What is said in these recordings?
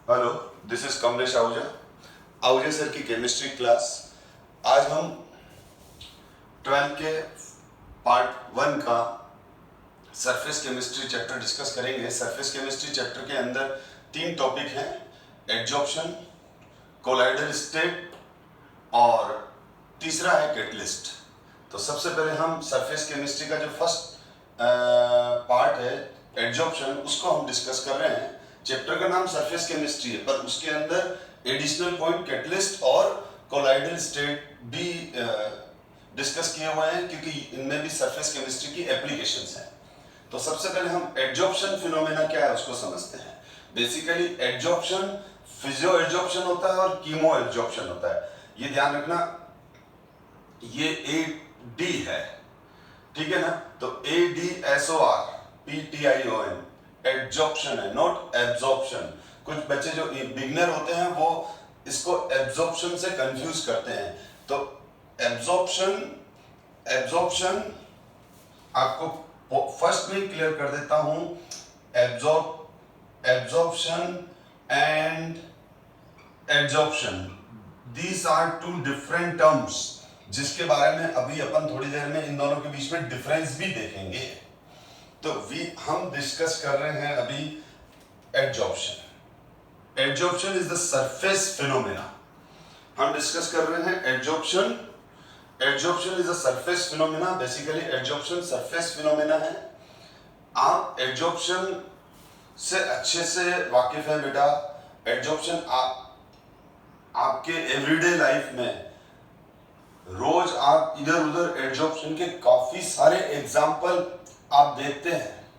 Hello, this is Kamlesh Ahuja. Ahuja sir की chemistry class. आज हम 12th के पार्ट 1 का सरफेस केमिस्ट्री चैप्टर डिस्कस करेंगे। सरफेस केमिस्ट्री चैप्टर के अंदर 3 टॉपिक हैं, एडजॉर्प्शन, कोलाइडल स्टेट और तीसरा है कैटलिस्ट। तो सबसे पहले हम सरफेस केमिस्ट्री का जो फर्स्ट पार्ट है एडजॉर्प्शन, उसको हम डिस्कस कर रहे हैं। चैप्टर का नाम सरफेस केमिस्ट्री है, पर उसके अंदर एडिशनल पॉइंट कैटलिस्ट और कोलाइडल स्टेट भी डिस्कस किए हुए हैं, क्योंकि इनमें भी सरफेस केमिस्ट्री की एप्लीकेशंस हैं। तो सबसे पहले हम एडजॉर्प्शन फिनोमेना क्या है उसको समझते हैं। बेसिकली एडजॉर्प्शन फिजियो एडजॉर्प्शन होता है और कीमो एडजॉर्प्शन होता है। ये ध्यान रखना, ये AD है, ठीक है ना। तो ADSORPTION एडजॉर्प्शन है, नॉट एब्जॉर्प्शन। कुछ बच्चे जो बिगनर होते हैं वो इसको एब्जॉर्प्शन से कंफ्यूज करते हैं। तो एब्जॉर्प्शन आपको फर्स्ट में क्लियर कर देता हूं। Absorption and adsorption, these are 2 different terms, जिसके बारे में अभी अपन थोड़ी देर में इन दोनों के बीच में डिफरेंस भी देखेंगे। तो हम डिस्कस कर रहे हैं अभी adsorption. Adsorption is the surface phenomena. हम डिस्कस कर रहे हैं adsorption. Adsorption is a surface phenomena. Basically adsorption surface phenomena है। आप एडजॉर्प्शन से अच्छे से वाकिफ हैं बेटा। एडजॉर्प्शन आपके एवरीडे लाइफ में रोज आप इधर उधर एडजॉर्प्शन के काफी सारे एग्जाम्पल आप देखते हैं,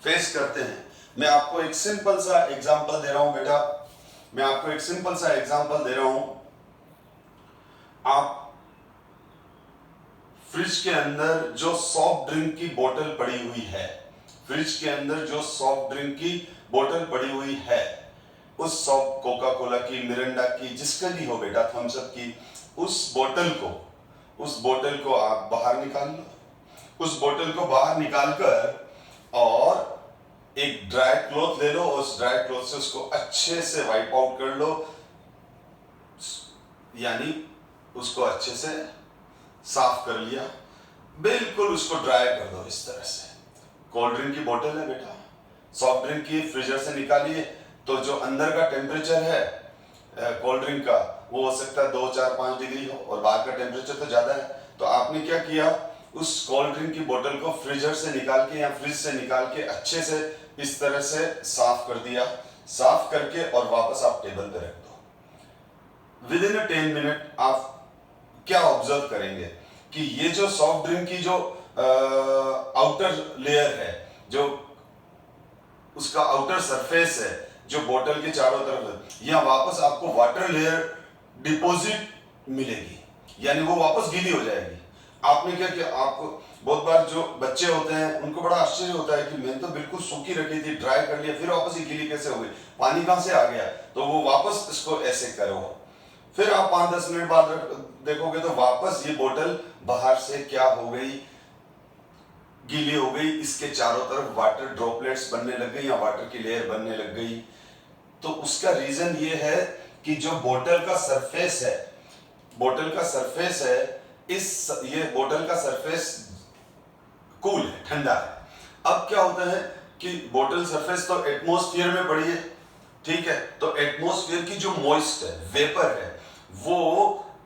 फेस करते हैं। मैं आपको एक सिंपल सा एग्जाम्पल दे रहा हूं बेटा, मैं आपको एक सिंपल सा एग्जाम्पल दे रहा हूं। आप फ्रिज के अंदर जो सॉफ्ट ड्रिंक की बोतल पड़ी हुई है, फ्रिज के अंदर जो सॉफ्ट ड्रिंक की बोतल पड़ी हुई है, उस सॉफ्ट कोका कोला की, मिरिंडा की, जिसका भी हो बेटा, थम्स अप की, उस बोतल को आप बाहर निकाल लो। उस बोतल को बाहर निकालकर और एक ड्राई क्लॉथ ले लो, उस ड्राई क्लॉथ से उसको अच्छे से वाइप आउट कर लो, यानी उसको अच्छे से साफ कर लिया, बिल्कुल उसको ड्राई कर दो इस तरह से। कोल्ड ड्रिंक की बोतल है बेटा, सॉफ्ट ड्रिंक की फ्रीजर से निकालिए, तो जो अंदर का टेम्परेचर है कोल्ड ड्रिंक का, वो हो सकता है 2, 4, 5 डिग्री हो, और बाहर का टेम्परेचर तो ज्यादा है। तो आपने क्या किया, उस कोल्ड ड्रिंक की बोतल को फ्रीजर से निकाल के या फ्रिज से निकाल के अच्छे से इस तरह से साफ कर दिया। साफ करके और वापस आप टेबल पे रख दो। विद इन 10 मिनट आप क्या ऑब्जर्व करेंगे कि ये जो सॉफ्ट ड्रिंक की जो आउटर लेयर है, जो उसका आउटर सरफेस है, जो बोतल के चारों तरफ, या वापस आपको वाटर लेयर डिपॉजिट मिलेगी, यानी वो वापस गीली हो जाएगी। आपने क्या किया, आपको बहुत बार जो बच्चे होते हैं उनको बड़ा आश्चर्य होता है कि मैंने तो बिल्कुल सूखी रखी थी, ड्राई कर लिया, फिर वापस ये गीली कैसे हो गई, पानी कहां से आ गया। तो वो वापस इसको ऐसे करो, फिर आप 5-10 मिनट बाद देखोगे तो वापस ये बोतल बाहर से क्या हो गई, गीली हो गई, इसके चारों तरफ वाटर ड्रॉपलेट्स बनने लग गई या वाटर की लेयर बनने लग गई। तो उसका रीजन ये है कि जो बोतल का सरफेस है, ये बोतल का सरफेस कूल है, ठंडा है। अब क्या होता है कि बोतल सरफेस तो एटमॉस्फेयर में पड़ी है, ठीक है, तो एटमॉस्फेयर की जो मॉइस्ट है, वेपर है, वो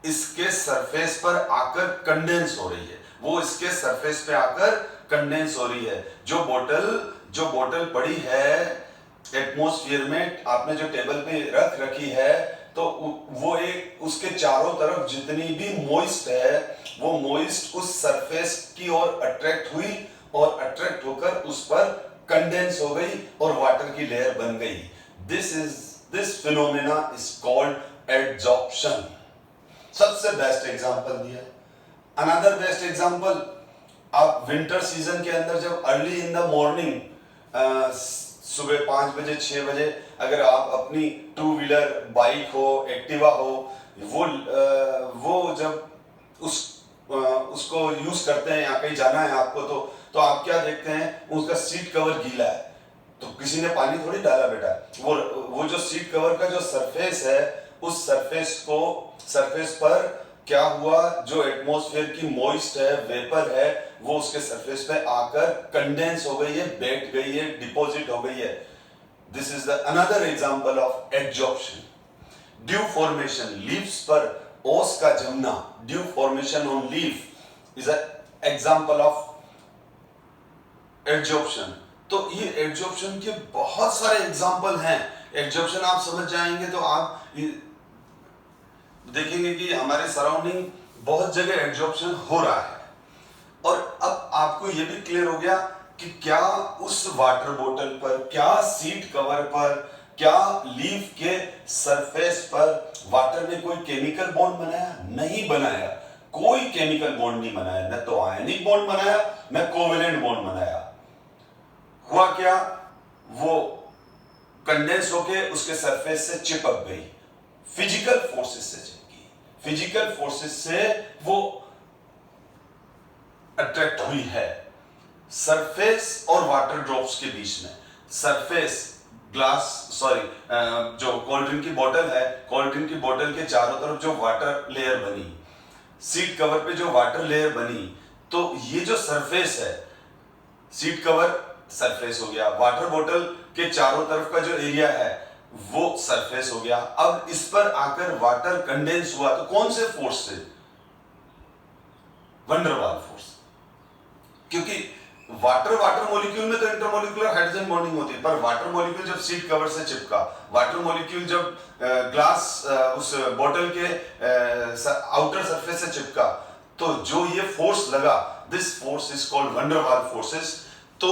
इसके सरफेस पर आकर कंडेंस हो रही है, वो इसके सरफेस पे आकर कंडेंस हो रही है। जो बोतल पड़ी है एटमॉस्फेयर में, आपने जो टेबल पे रख रखी है, तो वो एक उसके चारों तरफ जितनी भी मॉइस्ट है, वो मॉइस्ट उस सरफेस की ओर अट्रैक्ट हुई और अट्रैक्ट होकर उस पर कंडेंस हो गई और वाटर की लेयर बन गई। This phenomena is called adsorption. सबसे बेस्ट एग्जांपल दिया। अनदर बेस्ट एग्जांपल, आप विंटर सीजन के अंदर जब अर्ली इन द मॉर्निंग सुबह 5 बजे 6 बजे अगर आप अपनी 2 व्हीलर बाइक हो, एक्टिवा हो, वो जब उसको यूज करते हैं या कहीं जाना है आपको, तो आप क्या देखते हैं, उसका सीट कवर गीला है, तो किसी ने पानी थोड़ी डाला बेटा। वो जो सीट कवर का जो सरफेस है, उस सरफेस पर क्या हुआ, जो एटमॉस्फेयर की मॉइस्ट है, वेपर है, वो उसके सरफेस पे आकर कंडेंस हो गई है, बैठ गई है, डिपॉजिट हो गई है। This is the another example of adsorption. Dew formation, leaves पर ओस का जमना, dew formation on leaf is a example of adsorption. तो ये एडजॉर्प्शन के बहुत सारे एग्जांपल हैं। एडजॉर्प्शन आप समझ जाएंगे तो आप देखेंगे कि हमारे सराउंडिंग बहुत जगह एडजॉर्प्शन हो रहा है। और अब आपको यह भी क्लियर हो गया कि क्या उस वाटर बोतल पर, क्या सीट कवर पर, क्या लीफ के सरफेस पर वाटर ने कोई केमिकल बॉन्ड बनाया? नहीं बनाया, कोई केमिकल बॉन्ड नहीं बनाया, न तो आयनिक बॉन्ड बनाया, न कोवेलेंट बॉन्ड बनाया। हुआ क्या, वो कंडेंस होके उसके सरफेस से चिपक गई, फिजिकल फोर्सेस से चिपकी, फिजिकल फोर्सेस से वो अट्रैक्ट हुई है। सरफेस और वाटर ड्रॉप्स के बीच में, सरफेस जो कोल्ड ड्रिंक की बोतल है, कोल्ड ड्रिंक की बोतल के चारों तरफ जो वाटर लेयर बनी, सीट कवर पे जो वाटर लेयर बनी, तो ये जो सरफेस है, सीट कवर सरफेस हो गया, वाटर बोतल के चारों तरफ का जो एरिया है वो सरफेस हो गया। अब इस पर आकर वाटर कंडेंस हुआ, तो कौन से फोर्स से? Van der Waals force. क्योंकि वाटर मॉलिक्यूल में तो इंटरमॉलिक्यूलर हाइड्रोजन बॉन्डिंग होती है, पर वाटर मॉलिक्यूल जब सीट कवर से चिपका, वाटर मॉलिक्यूल जब ग्लास उस बोतल के आउटर सरफेस से चिपका, तो जो ये फोर्स लगा, this force is called van der Waals forces. तो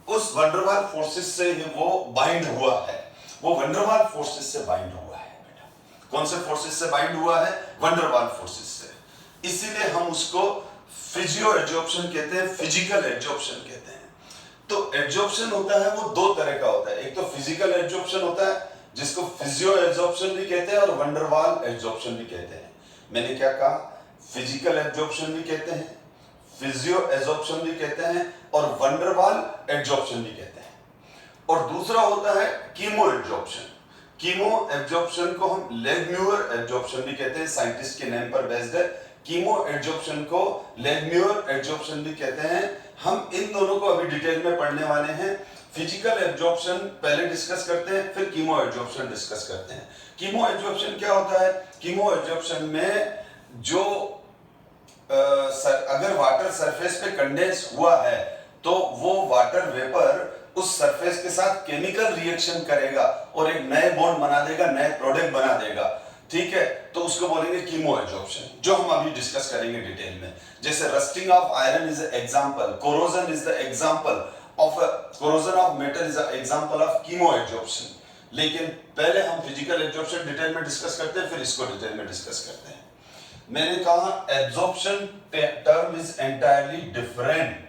उस वंडरवाल फोर्सेस से वो बाइंड हुआ है, वो वंडरवाल फोर्सेस से बाइंड हुआ है बेटा। कौन से फोर्सेस से बाइंड हुआ है? वंडरवाल फोर्सेस से। इसीलिए हम उसको फिजियो एडजॉर्प्शन कहते हैं, फिजिकल एडजॉर्प्शन कहते हैं। तो एडजॉर्प्शन होता है वो दो तरह का होता है, एक तो फिजिकल एडजॉर्प्शन होता है जिसको फिजियो एडजॉर्प्शन भी कहते हैं और वंडरवाल एडजॉर्प्शन भी कहते हैं। मैंने क्या कहा? फिजिकल एडजॉर्प्शन भी कहते हैं, फिजियो एडजॉर्प्शन भी कहते हैं और वंडरवाल एडजॉर्प्शन भी कहते हैं। और दूसरा होता है कीमो एडजॉर्प्शन। कीमो एडजॉर्प्शन को हम लेगम्यूर एडजॉर्प्शन भी कहते हैं, साइंटिस्ट के नेम पर बेस्ड है। कीमो एडजॉर्प्शन को लेगम्यूर एडजॉर्प्शन भी कहते हैं। हम इन दोनों को अभी डिटेल में पढ़ने वाले हैं। फिजिकल एडजॉर्प्शन पहले डिस्कस करते हैं, फिर कीमो एडजॉर्प्शन डिस्कस करते हैं। कीमो एडजॉर्प्शन क्या होता है? कीमो एडजॉर्प्शन में जो अगर वाटर सरफेस पे कंडेंस हुआ है तो वो वाटर वेपर उस सरफेस के साथ केमिकल रिएक्शन करेगा और एक नए बॉन्ड बना देगा, नए प्रोडक्ट बना देगा, ठीक है? तो उसको बोलेंगे कीमो एडजॉर्प्शन, जो हम अभी डिस्कस करेंगे डिटेल में। जैसे rusting of iron is example, corrosion is the example of corrosion of metal is the example of chemo adsorption. लेकिन पहले हम फिजिकल एडजॉर्प्शन डिटेल में डिस्कस करते हैं, फिर इसको डिटेल में डिस्कस करते हैं। मैंने कहा absorption term is entirely different.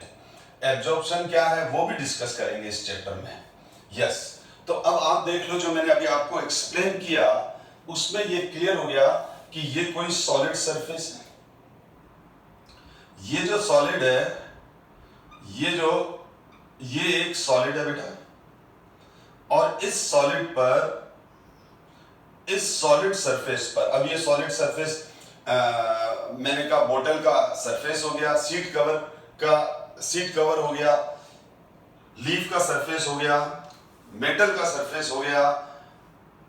Absorption क्या है वो भी डिस्कस करेंगे इस चैप्टर में। यस, तो अब आप देख लो, जो मैंने अभी आपको एक्सप्लेन किया उसमें ये क्लियर हो गया कि ये कोई सॉलिड सरफेस है। ये जो सॉलिड है, ये एक सॉलिड है बेटा, और इस सॉलिड सरफेस पर, अब ये सॉलिड सरफेस मैंने कहा बोतल का सरफेस हो गया, सीट कवर हो गया, लीफ का सरफेस हो गया, मेटल का सरफेस हो गया,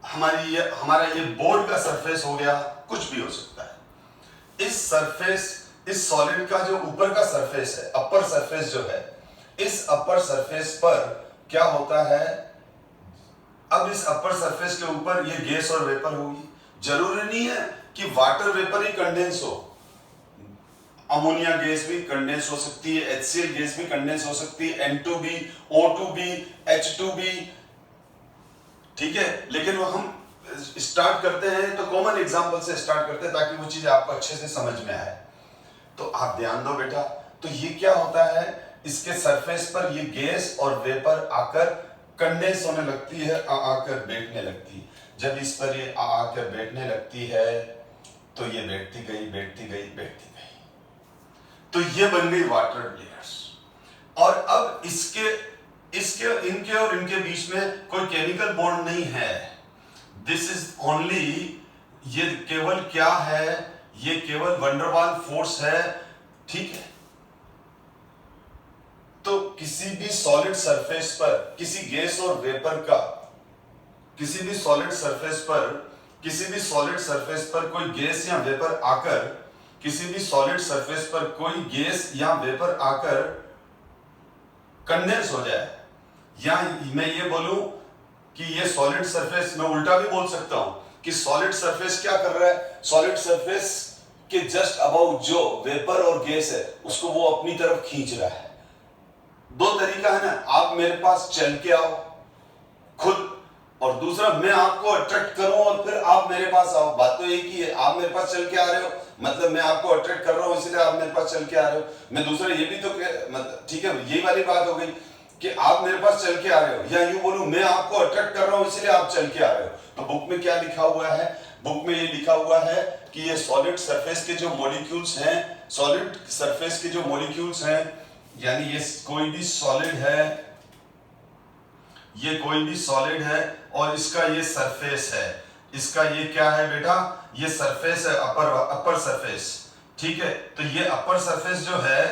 हमारा ये बोर्ड का सरफेस हो गया, कुछ भी हो सकता है। इस सॉलिड का जो ऊपर का सरफेस है, अपर सरफेस जो है, इस अपर सरफेस पर क्या होता है? अब इस अपर सरफेस के ऊपर ये गैस और वेपर होगी। जरूरी नहीं है कि वाटर वेपर ही कंडेंस हो, अमोनिया गैस भी कंडेंस हो सकती है, HCl गैस भी कंडेंस हो सकती है, N2B, O2B, H2B, ठीक है? लेकिन वो हम स्टार्ट करते हैं तो कॉमन एग्जांपल से स्टार्ट करते हैं ताकि वो चीज आपको अच्छे से समझ में आए। तो आप ध्यान दो बेटा, तो ये क्या होता है? इसके सरफेस पर ये गैस और वेपर आकर कंडेंस होने लगती है, आकर बैठने लगती है। जब इस पर ये आकर बैठने लगती है तो ये बैठती गई, तो ये बन गई वाटर लेयर्स। और अब इसके इसके इनके और इनके बीच में कोई केमिकल बॉन्ड नहीं है। दिस इज ओनली, ये केवल क्या है, ये केवल वंडरवाल फोर्स है, ठीक है। तो किसी भी सॉलिड सरफेस पर, किसी गैस और वेपर का, किसी भी सॉलिड सरफेस पर, किसी भी सॉलिड सरफेस पर कोई गैस या वेपर आकर, किसी भी सॉलिड सरफेस पर कोई गैस या वेपर आकर कंडेंस हो जाए, या मैं ये बोलूं कि ये सॉलिड सरफेस, मैं उल्टा भी बोल सकता हूं कि सॉलिड सरफेस क्या कर रहा है, सॉलिड सरफेस के जस्ट अबाउ जो वेपर और गैस है उसको वो अपनी तरफ खींच रहा है। दो तरीका है ना, आप मेरे पास चल के आओ खुद, और दूसरा मैं आपको अट्रैक्ट करूं और फिर आप मेरे पास आओ। बात तो एक ही है, आप मेरे पास चल के आ रहे हो मतलब मैं आपको अट्रैक्ट कर रहा हूं इसलिए आप मेरे पास चल के आ रहे हो। मैं दूसरा ये भी तो मतलब ठीक है, यही वाली बात हो गई कि आप मेरे पास चल के आ रहे हो, या यूं बोलूं मैं आपको अट्रैक्ट कर रहा हूं इसलिए आप चल के आ रहे हो। तो बुक में क्या लिखा हुआ है, बुक में ये लिखा हुआ है कि ये सॉलिड सरफेस के जो मॉलिक्यूल्स हैं, सॉलिड सरफेस के जो मॉलिक्यूल्स हैं, यानी ये कोई भी सॉलिड है, ये कोई भी सॉलिड है और इसका ये सरफेस है, इसका ये क्या है बेटा, ये सरफेस है, अपर सरफेस, ठीक है। तो ये अपर सरफेस जो है,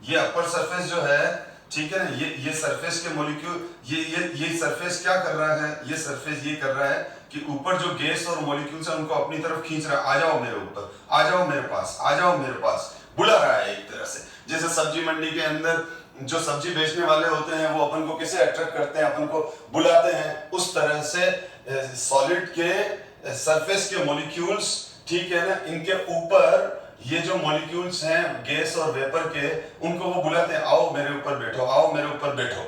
ये अपर सरफेस जो है, ठीक है ना, ये सरफेस के मॉलिक्यूल, ये सरफेस क्या कर रहा है, ये सरफेस ये कर रहा है कि ऊपर जो गैस और मॉलिक्यूल्स है उनको अपनी तरफ खींच रहा है, आ जाओ मेरे ऊपर, आ जाओ मेरे पास, आ जाओ मेरे पास, बुला रहा है एक तरह से। जैसे सब्जी मंडी के अंदर जो सब्जी बेचने वाले होते हैं वो अपन को कैसे अट्रैक्ट करते हैं, अपन को बुलाते हैं, उस तरह से सॉलिड के सरफेस के मॉलिक्यूल्स, ठीक है ना, इनके ऊपर ये जो मॉलिक्यूल्स हैं गैस और वेपर के, उनको वो बुलाते हैं, आओ मेरे ऊपर बैठो, आओ मेरे ऊपर बैठो,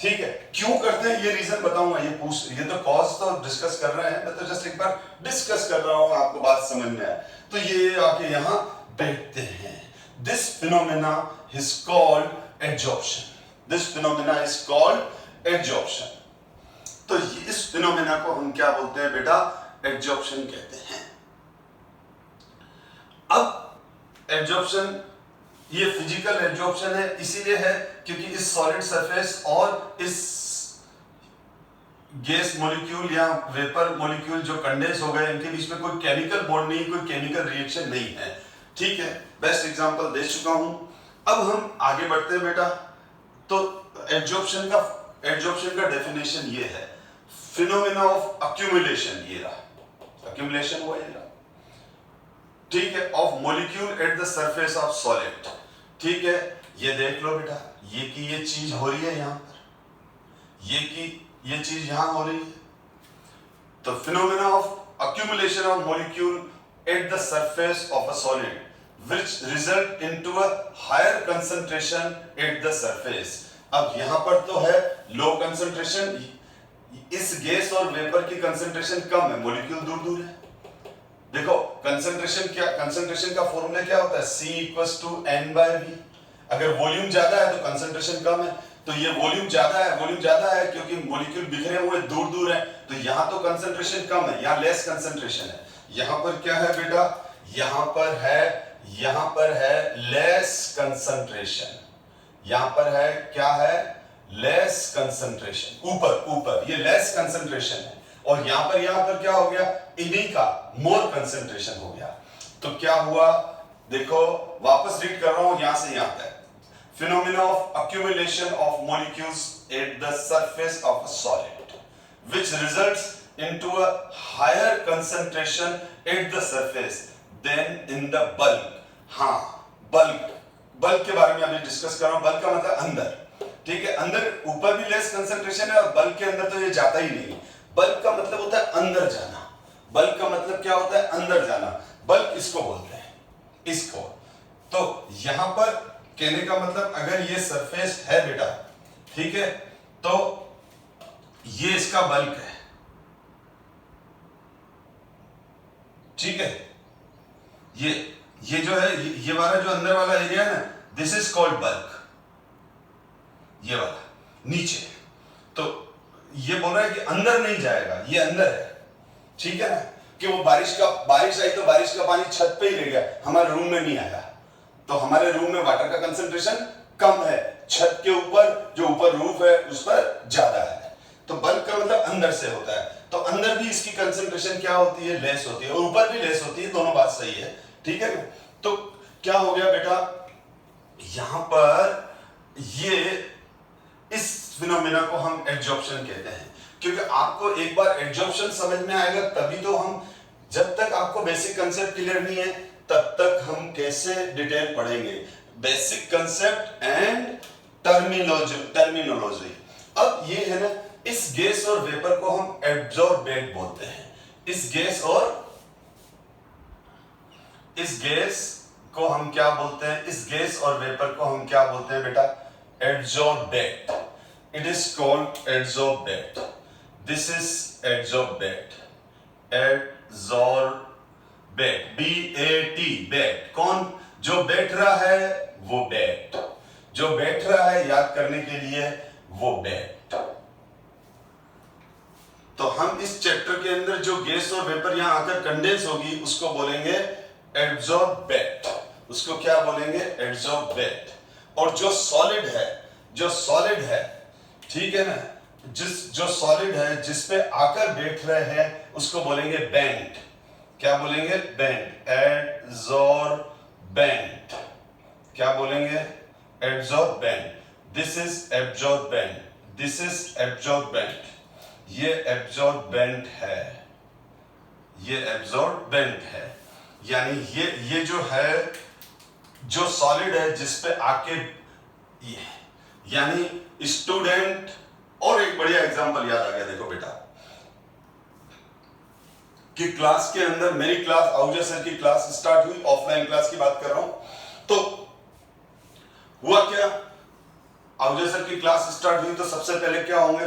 ठीक है। क्यों करते हैं ये रीजन बताऊंगा, ये तो कॉज तो डिस्कस कर रहे हैं, मैं तो जस्ट एक बार डिस्कस कर रहा हूं, आपको बात समझ में आए तो ये आके यहां बैठते हैं। This phenomena is called adsorption, this phenomena is called adsorption. तो इस फिनोमेना को हम क्या बोलते हैं बेटा, एडजॉर्प्शन कहते हैं। अब एडजॉर्प्शन, ये फिजिकल एडजॉर्प्शन है, इसीलिए है क्योंकि इस सॉलिड सरफेस और इस गैस मॉलिक्यूल या वेपर मॉलिक्यूल जो कंडेंस हो गए, इनके बीच में कोई केमिकल बॉन्ड नहीं, कोई केमिकल रिएक्शन नहीं है, ठीक है। बेस्ट एग्जांपल दे चुका हूं। अब हम आगे बढ़ते हैं बेटा। तो एडजॉर्प्शन का डेफिनेशन ये है, फिनोमेना ऑफ अक्यूमुलेशन, ये रहा अक्यूमुलेशन हुआ, ये रहा, ठीक है, of molecule eight the surface of solid, ठीक है। ये देख लो बेटा, ये की ये चीज हो रही है यहां पर, ये की ये चीज यहां हो रही है। तो phenomena of accumulation of molecule eight the surface of a solid which result into a higher concentration at the surface। अब यहां पर तो है लो कंसंट्रेशन, इस गैस और वेपर की कंसंट्रेशन कम है, मॉलिक्यूल दूर दूर है। देखो कंसंट्रेशन का फॉर्मूला क्या होता है, C इक्वल्स टू N/V। अगर वॉल्यूम ज्यादा है तो कंसंट्रेशन कम है, तो ये वॉल्यूम ज्यादा है क्योंकि मॉलिक्यूल बिखरे हुए दूर दूर है, तो यहां तो कंसंट्रेशन कम है, यहां लेस कंसंट्रेशन है। यहां पर क्या है बेटा, यहां पर है लेस कंसंट्रेशन, यहां पर है क्या है, लेस कंसंट्रेशन, ऊपर ये लेस कंसंट्रेशन है, और यहां पर क्या हो गया, इन्हीं का मोर कंसंट्रेशन हो गया। तो क्या हुआ, देखो वापस रीड कर रहा हूं यहां से यहां तक। Phenomena of accumulation of molecules at the surface of a solid which results into a higher concentration at the surface than in the bulk. हाँ, बल्क के बारे में अभी डिस्कस कर रहा हूं। बल्क का मतलब अंदर, ठीक है, अंदर ऊपर भी लेस कंसंट्रेशन है और बल्क के अंदर तो ये जाता ही नहीं। बल्क का मतलब होता है अंदर जाना, बल्क का मतलब क्या होता है, अंदर जाना, बल्क इसको बोलते हैं, इसको। तो यहां पर कहने का मतलब अगर ये सरफेस है बेटा, ठीक है, तो ये इसका बल्क है, ठीक है। ये जो है, ये वाला जो अंदर वाला एरिया है ना, दिस इज कॉल्ड बल्क, ये वाला नीचे। तो ये बोल रहा है कि अंदर नहीं जाएगा, ये अंदर है, ठीक है ना, कि वो बारिश आई तो बारिश का पानी छत पे ही रह गया, हमारे रूम में नहीं आया, तो हमारे रूम में वाटर का कंसंट्रेशन कम है, छत के ऊपर जो ऊपर रूफ है उस पर ज्यादा है। तो बल्क का मतलब अंदर से होता है, तो अंदर भी इसकी कंसंट्रेशन क्या होती है, लेस होती है, और ऊपर भी लेस होती है, दोनों बात सही है, ठीक है। तो क्या हो गया बेटा, यहां पर ये इस फिनोमेना को हम एड्जॉर्प्शन कहते हैं, क्योंकि आपको एक बार एड्जॉर्प्शन समझ में आएगा तभी तो हम, जब तक आपको बेसिक कंसेप्ट क्लियर नहीं है तब तक हम कैसे डिटेल पढ़ेंगे, बेसिक कंसेप्ट एंड टर्मिनोलॉजी। अब ये है ना, इस गैस और वेपर को हम एब्जॉर्बेंट बोलते हैं। इस गैस को हम क्या बोलते हैं, इस गैस और वेपर को हम क्या बोलते हैं बेटा, adsorbent. It is called adsorbent. This is adsorbent, adsorbent, B-A-T, bat. कौन, जो बैठ रहा है वो बैट, जो बैठ रहा है याद करने के लिए वो बैट। तो हम इस चैप्टर के अंदर जो गैस और वेपर यहां आकर कंडेंस होगी उसको बोलेंगे एड्जॉर्बेंट, उसको क्या बोलेंगे, एड्जॉर्बेंट। और जो सॉलिड है, ठीक है ना, जो सॉलिड है जिस पे आकर बैठ रहे हैं उसको बोलेंगे बेंट। क्या बोलेंगे, बेंट, एड्जॉर्बेंट। क्या बोलेंगे, adsorbent. This is absorbent, this is absorbent. ये एब्जॉर्बेंट है, ये एब्जॉर्बेंट है, यानी ये जो है, जो सॉलिड है जिस पे आके, यानी स्टूडेंट। और एक बढ़िया एग्जांपल याद आ गया, देखो बेटा, कि क्लास के अंदर, मेरी क्लास, आहूजा सर की क्लास स्टार्ट हुई, ऑफलाइन क्लास की बात कर रहा हूं, तो हुआ क्या, आहूजा सर की क्लास स्टार्ट हुई तो सबसे पहले क्या होंगे,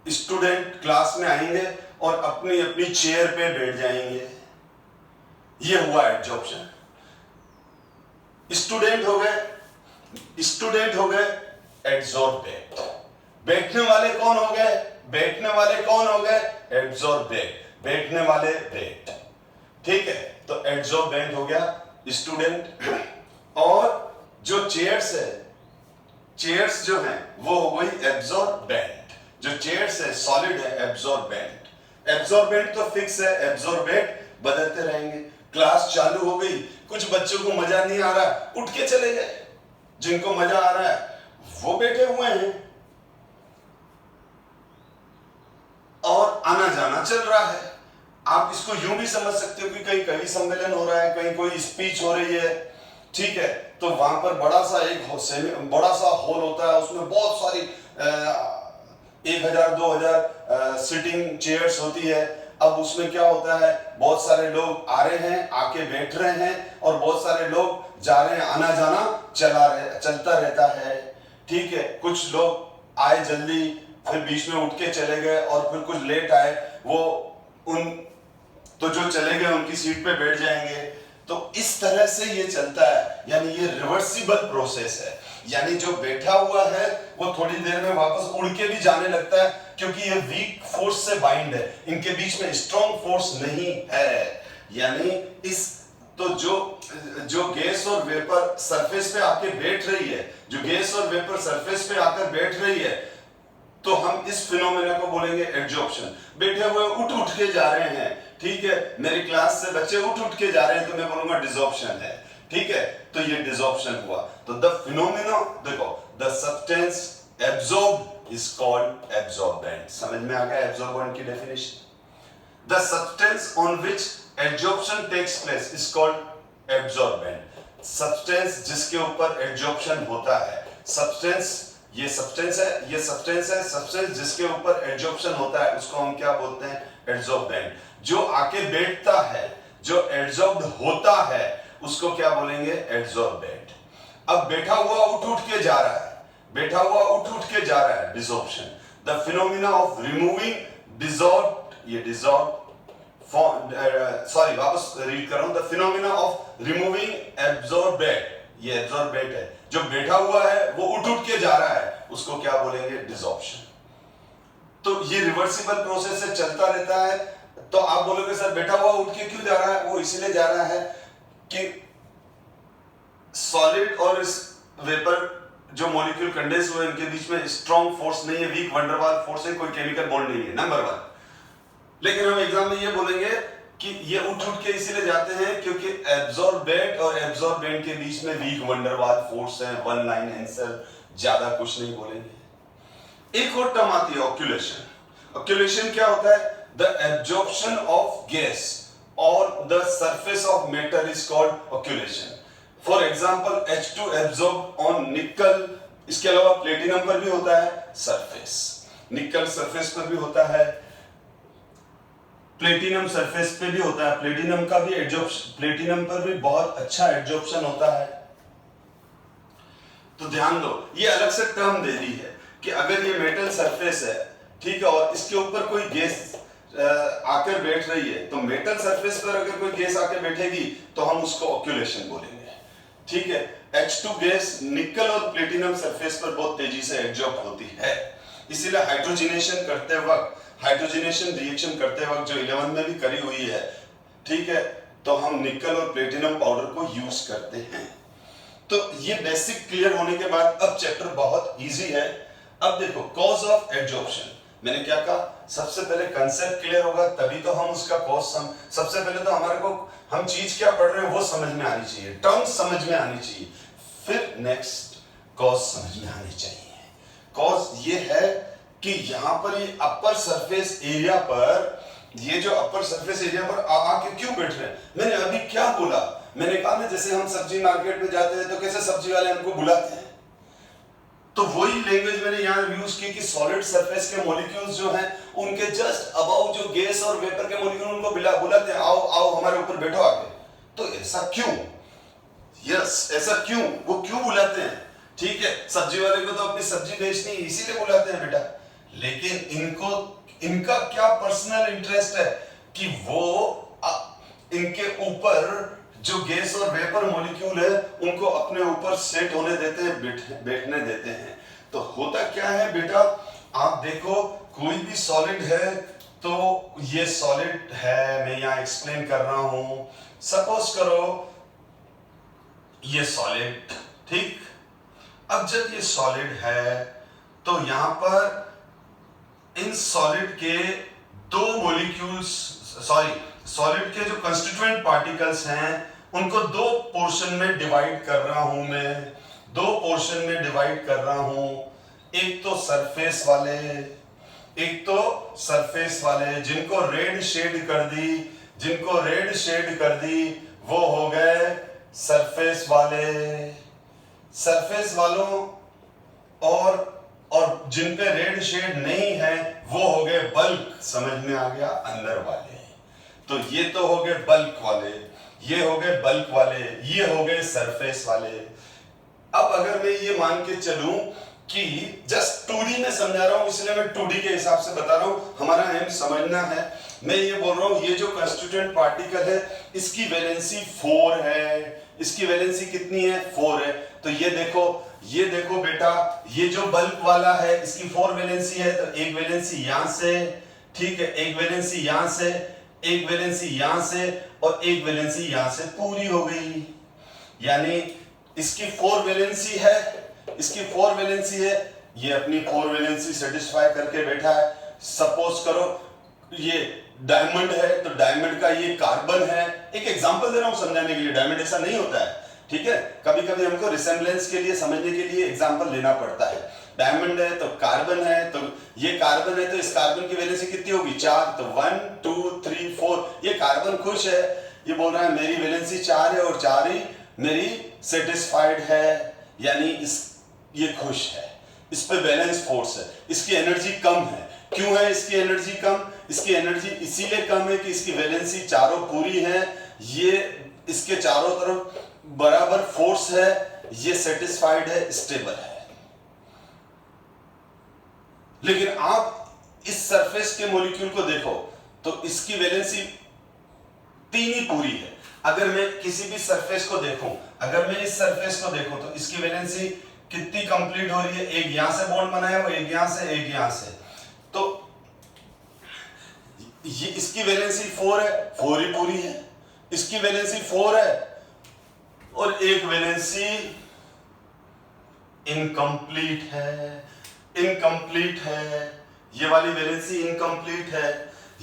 स्टूडेंट क्लास में आएंगे और अपनी अपनी चेयर पे बैठ जाएंगे। ये हुआ एड्जॉर्प्शन। स्टूडेंट हो गए एड्जॉर्बेंट। बैठने वाले कौन हो गए, एड्जॉर्बेंट। बैठने वाले बैठ, ठीक है। तो एड्जॉर्बेंट हो गया स्टूडेंट, और जो चेयर्स जो हैं वो हो गई एब्जॉर्बेंट। जो चेयर्स है सॉलिड है, एब्जॉर्बेंट तो फिक्स है, एब्जॉर्बेंट बदलते रहेंगे। क्लास चालू हो गई, कुछ बच्चों को मजा नहीं आ रहा, उठ के चले गए, जिनको मजा आ रहा है वो बैठे हुए हैं, और आना जाना चल रहा है। आप इसको यूं भी समझ सकते हो कि कहीं कवि सम्मेलन हो रहा है, कहीं कोई स्पीच हो रही है, ठीक है, तो वहां पर बड़ा सा हॉल होता है, उसमें बहुत सारी 1000-2000 सिटिंग चेयर्स होती है। अब उसमें क्या होता है, बहुत सारे लोग आ रहे हैं, आके बैठ रहे हैं, और बहुत सारे लोग जा रहे हैं, आना जाना चलता रहता है, ठीक है। कुछ लोग आए जल्दी, फिर बीच में उठ के चले गए, और फिर कुछ लेट आए, तो जो चले गए उनकी सीट पे बैठ जाएंगे। तो इस तरह से ये चलता है, यानी ये रिवर्सिबल प्रोसेस है, यानी जो बैठा हुआ है वो थोड़ी देर में वापस उड़ के भी जाने लगता है, क्योंकि ये वीक फोर्स से बाइंड है, इनके बीच में स्ट्रॉन्ग फोर्स नहीं है। यानी तो जो गैस और वेपर सरफेस पे आके बैठ रही है, जो गैस और वेपर सरफेस पे आकर बैठ रही है, तो हम इस फिनोमेना को बोलेंगे एड्जॉर्प्शन। बैठे हुए उठ के जा रहे हैं, ठीक है, मेरी क्लास से बच्चे उठ के जा रहे हैं, तो मैं बोलूंगा डिसॉर्प्शन है, ठीक है। तो ये डिसॉर्प्शन हुआ। तो द फिनोमेना, देखो, the substance absorbed is called absorbent. समझ में आ गया एब्जॉर्बेंट की definition. The substance on which absorption takes place is called absorbent. Substance जिसके ऊपर एब्जॉर्प्शन होता है, ये सब्सटेंस है, सब्सटेंस जिसके ऊपर एब्जॉर्प्शन होता है उसको हम क्या बोलते हैं, एब्जॉर्बेंट। जो आके बैठता है, जो एब्जॉर्ब्ड होता है, उसको क्या बोलेंगे, एब्जॉर्बेंट। अब बैठा हुआ उठ के जा रहा है, desorption. The phenomena of removing वापस रीड कर रहा हूं, the phenomena of removing absorbent, ये एब्जॉर्बेंट है, जो बैठा हुआ है वो उठ के जा रहा है, उसको क्या बोलेंगे, डिसॉर्प्शन। तो ये रिवर्सिबल प्रोसेस से चलता रहता है। तो आप बोलोगे सर बैठा हुआ उठ के क्यों जा रहा है, वो इसलिए जा रहा है कि सॉलिड और इस वेपर जो मॉलिक्यूल कंडेंस हुए इनके बीच में स्ट्रॉन्ग फोर्स नहीं है, वीक वंडरवाल फोर्स है, कोई केमिकल बॉन्ड नहीं है, नंबर 1। लेकिन हम एग्जाम में ये बोलेंगे कि ये उठ के इसीलिए जाते हैं क्योंकि एब्जॉर्बेंट और एब्जॉर्बेंट के बीच में वीक वंडरवाल फोर्स है, वन लाइन आंसर, ज्यादा कुछ नहीं बोलेंगे। एक और टर्म आती है ऑक्यूलेशन। ऑक्यूलेशन क्या होता है? द एब्जॉर्प्शन ऑफ गैस और the surface of matter is called occlusion. For example H2 absorb on nickel, इसके अलावा प्लेटिनम पर भी होता है सरफेस, निकल सरफेस पर भी होता है, प्लेटिनम सरफेस पे भी होता है, प्लेटिनम का भी एब्जॉर्प्शन, प्लेटिनम पर भी बहुत अच्छा एब्जॉर्प्शन होता है। तो ध्यान दो, ये अलग से टर्म दे दी है कि अगर ये मेटल सरफेस है, ठीक है, और इसके ऊपर कोई गैस आकर बैठ रही है, तो मेटल सरफेस पर अगर कोई गैस आकर बैठेगी तो हम उसको ऑक्यूलेशन बोलेंगे, ठीक है। H2 गैस निकल और प्लेटिनम सरफेस पर बहुत तेजी से एब्जॉर्ब होती है, इसीलिए हाइड्रोजनेशन करते वक्त, हाइड्रोजनेशन रिएक्शन करते वक्त जो 11 में भी करी हुई है, ठीक है, तो हम निकल और प्लेटिनम पाउडर को यूज करते हैं। तो ये बेसिक क्लियर होने के बाद अब चैप्टर बहुत इजी है। अब देखो कॉज ऑफ एब्जॉर्प्शन, मैंने क्या कहा, सबसे पहले कंसेप्ट क्लियर होगा तभी तो हम उसका कॉज सबसे पहले तो हमारे को हम चीज क्या पढ़ रहे हैं वो समझ में आनी चाहिए, टर्म्स समझ में आनी चाहिए, फिर नेक्स्ट कॉज समझ में आनी चाहिए। कॉज ये है कि यहां पर ये अपर सरफेस एरिया पर, ये जो अपर सरफेस एरिया पर आके क्यों बैठ रहे हैं। मैंने अभी क्या बोला, मैंने कहा ना जैसे हम सब्जी मार्केट में जाते हैं तो कैसे सब्जी वाले हमको बुलाते हैं, तो वही लैंग्वेज मैंने यहाँ यूज की कि सॉलिड सरफेस के मॉलिक्यूल्स जो हैं उनके जस्ट अबाउ जो गैस और वेपर के मॉलिक्यूल उनको बुलाते हैं, आओ आओ हमारे ऊपर बैठो आके। तो ऐसा क्यों, यस ऐसा क्यों, वो क्यों बुलाते हैं, ठीक है, सब्जी वाले को तो अपनी सब्जी बेचनी है इसीलिए बुलाते हैं बेटा, लेकिन इनको इनका क्या पर्सनल इंटरेस्ट है कि वो इनके ऊपर जो गैस और वेपर मॉलिक्यूल है उनको अपने ऊपर सेट होने देते हैं, बैठने देते हैं। तो होता क्या है बेटा, आप देखो कोई भी सॉलिड है तो ये सॉलिड है, मैं यहाँ एक्सप्लेन कर रहा हूं, सपोज करो ये सॉलिड, ठीक। अब जब ये सॉलिड है तो यहां पर इन सॉलिड के दो मॉलिक्यूल्स, सॉलिड के जो कंस्टिट्यूएंट पार्टिकल्स हैं उनको दो पोर्शन में डिवाइड कर रहा हूं मैं, दो पोर्शन में डिवाइड कर रहा हूं, एक तो सरफेस वाले, एक तो सरफेस वाले जिनको रेड शेड कर दी, जिनको रेड शेड कर दी वो हो गए सरफेस वाले, सरफेस वालों, और जिन पे रेड शेड नहीं है वो हो गए बल्क, समझ में आ गया, अंदर वाले। तो ये तो हो गए बल्क वाले, ये हो गए बल्क वाले, ये हो गए सरफेस वाले। अब अगर मैं ये मान के चलूं कि जस्ट 2D में समझा रहा हूं इसलिए मैं 2D के हिसाब से बता रहा हूं, हमारा एम समझना है। मैं ये बोल रहा हूं ये जो कंस्टिट्यूएंट पार्टिकल है इसकी वैलेंसी 4 है, इसकी वैलेंसी कितनी है, 4 है। तो ये देखो बेटा, ये जो बल्क वाला है इसकी 4 वैलेंसी है, तो एक वैलेंसी यहां से, ठीक है, एक वैलेंसी यहां से, एक वैलेंसी यहां से और एक वैलेंसी यहां से, पूरी हो गई। यानी इसकी 4 वैलेंसी है, इसकी 4 वैलेंसी है, ये अपनी 4 वैलेंसी सेटिस्फाई करके बैठा है। सपोज करो ये डायमंड है तो डायमंड का ये कार्बन है, एक एग्जांपल दे रहा हूं समझाने के लिए, डायमंड ऐसा नहीं होता है, ठीक है, कभी कभी हमको रिसेम्बलेंस के लिए समझने के लिए एग्जांपल लेना पड़ता है। डायमंड है तो कार्बन है, तो ये कार्बन है तो इस कार्बन की वैलेंसी कितनी होगी, 4, तो 1 2 3 4, ये कार्बन खुश है, ये बोल रहा है मेरी वैलेंसी 4 है और 4 ही मेरी सेटिस्फाइड है, यानी ये खुश है, इस पे बैलेंस फोर्स है, इसकी एनर्जी कम है। क्यों है इसकी एनर्जी कम, इसकी एनर्जी इसीलिए कम है कि इसकी वैलेंसी चारों पूरी है, ये इसके चारों तरफ बराबर फोर्स है, ये सेटिस्फाइड है, स्टेबल है। लेकिन आप इस सरफेस के मॉलिक्यूल को देखो तो इसकी वैलेंसी 3 ही पूरी है। अगर मैं किसी भी सरफेस को देखूं, अगर मैं इस सरफेस को देखूं तो इसकी वैलेंसी कितनी कंप्लीट हो रही है, एक यहां से बॉन्ड बनाया हुआ, एक यहां से, एक यहां से, तो ये इसकी वैलेंसी 4 है, 4 ही पूरी है, इसकी वैलेंसी 4 है और एक वैलेंसी इनकम्प्लीट है, इनकम्प्लीट है, ये वाली वैलेंसी इनकम्प्लीट है।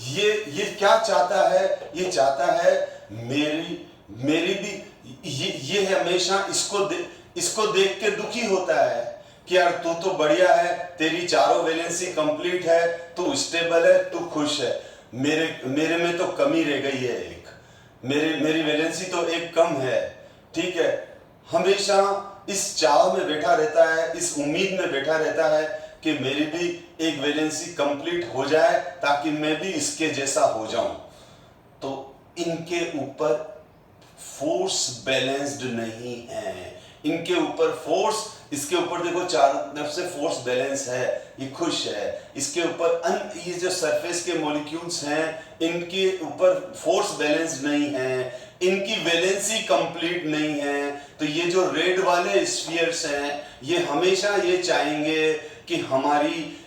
ये क्या चाहता है? ये चाहता है मेरी भी ये हमेशा इसको देख के दुखी होता है कि यार तू तो बढ़िया है, तेरी चारों वैलेंसी कंप्लीट है, तू स्टेबल है, तू खुश है, मेरे में तो कमी रह गई है, एक मेरी वैलेंसी तो एक कम है। ठीक है, हमेशा इस चाह में बैठा रहता है, इस उम्मीद में बैठा रहता है कि मेरी भी एक वैलेंसी कंप्लीट हो जाए ताकि मैं भी इसके जैसा हो जाऊं। तो इनके ऊपर फोर्स बैलेंस्ड नहीं है, इनके ऊपर फोर्स, इसके ऊपर देखो चारों तरफ से फोर्स बैलेंस है, ये खुश है। इसके ऊपर ये जो सरफेस के मॉलिक्यूल्स हैं, इनके ऊपर फोर्स बैलेंस नहीं है, इनकी वैलेंसी कंप्लीट नहीं है। तो ये जो रेड वाले स्फीयर्स हैं, ये हमेशा ये चाहेंगे कि हमारी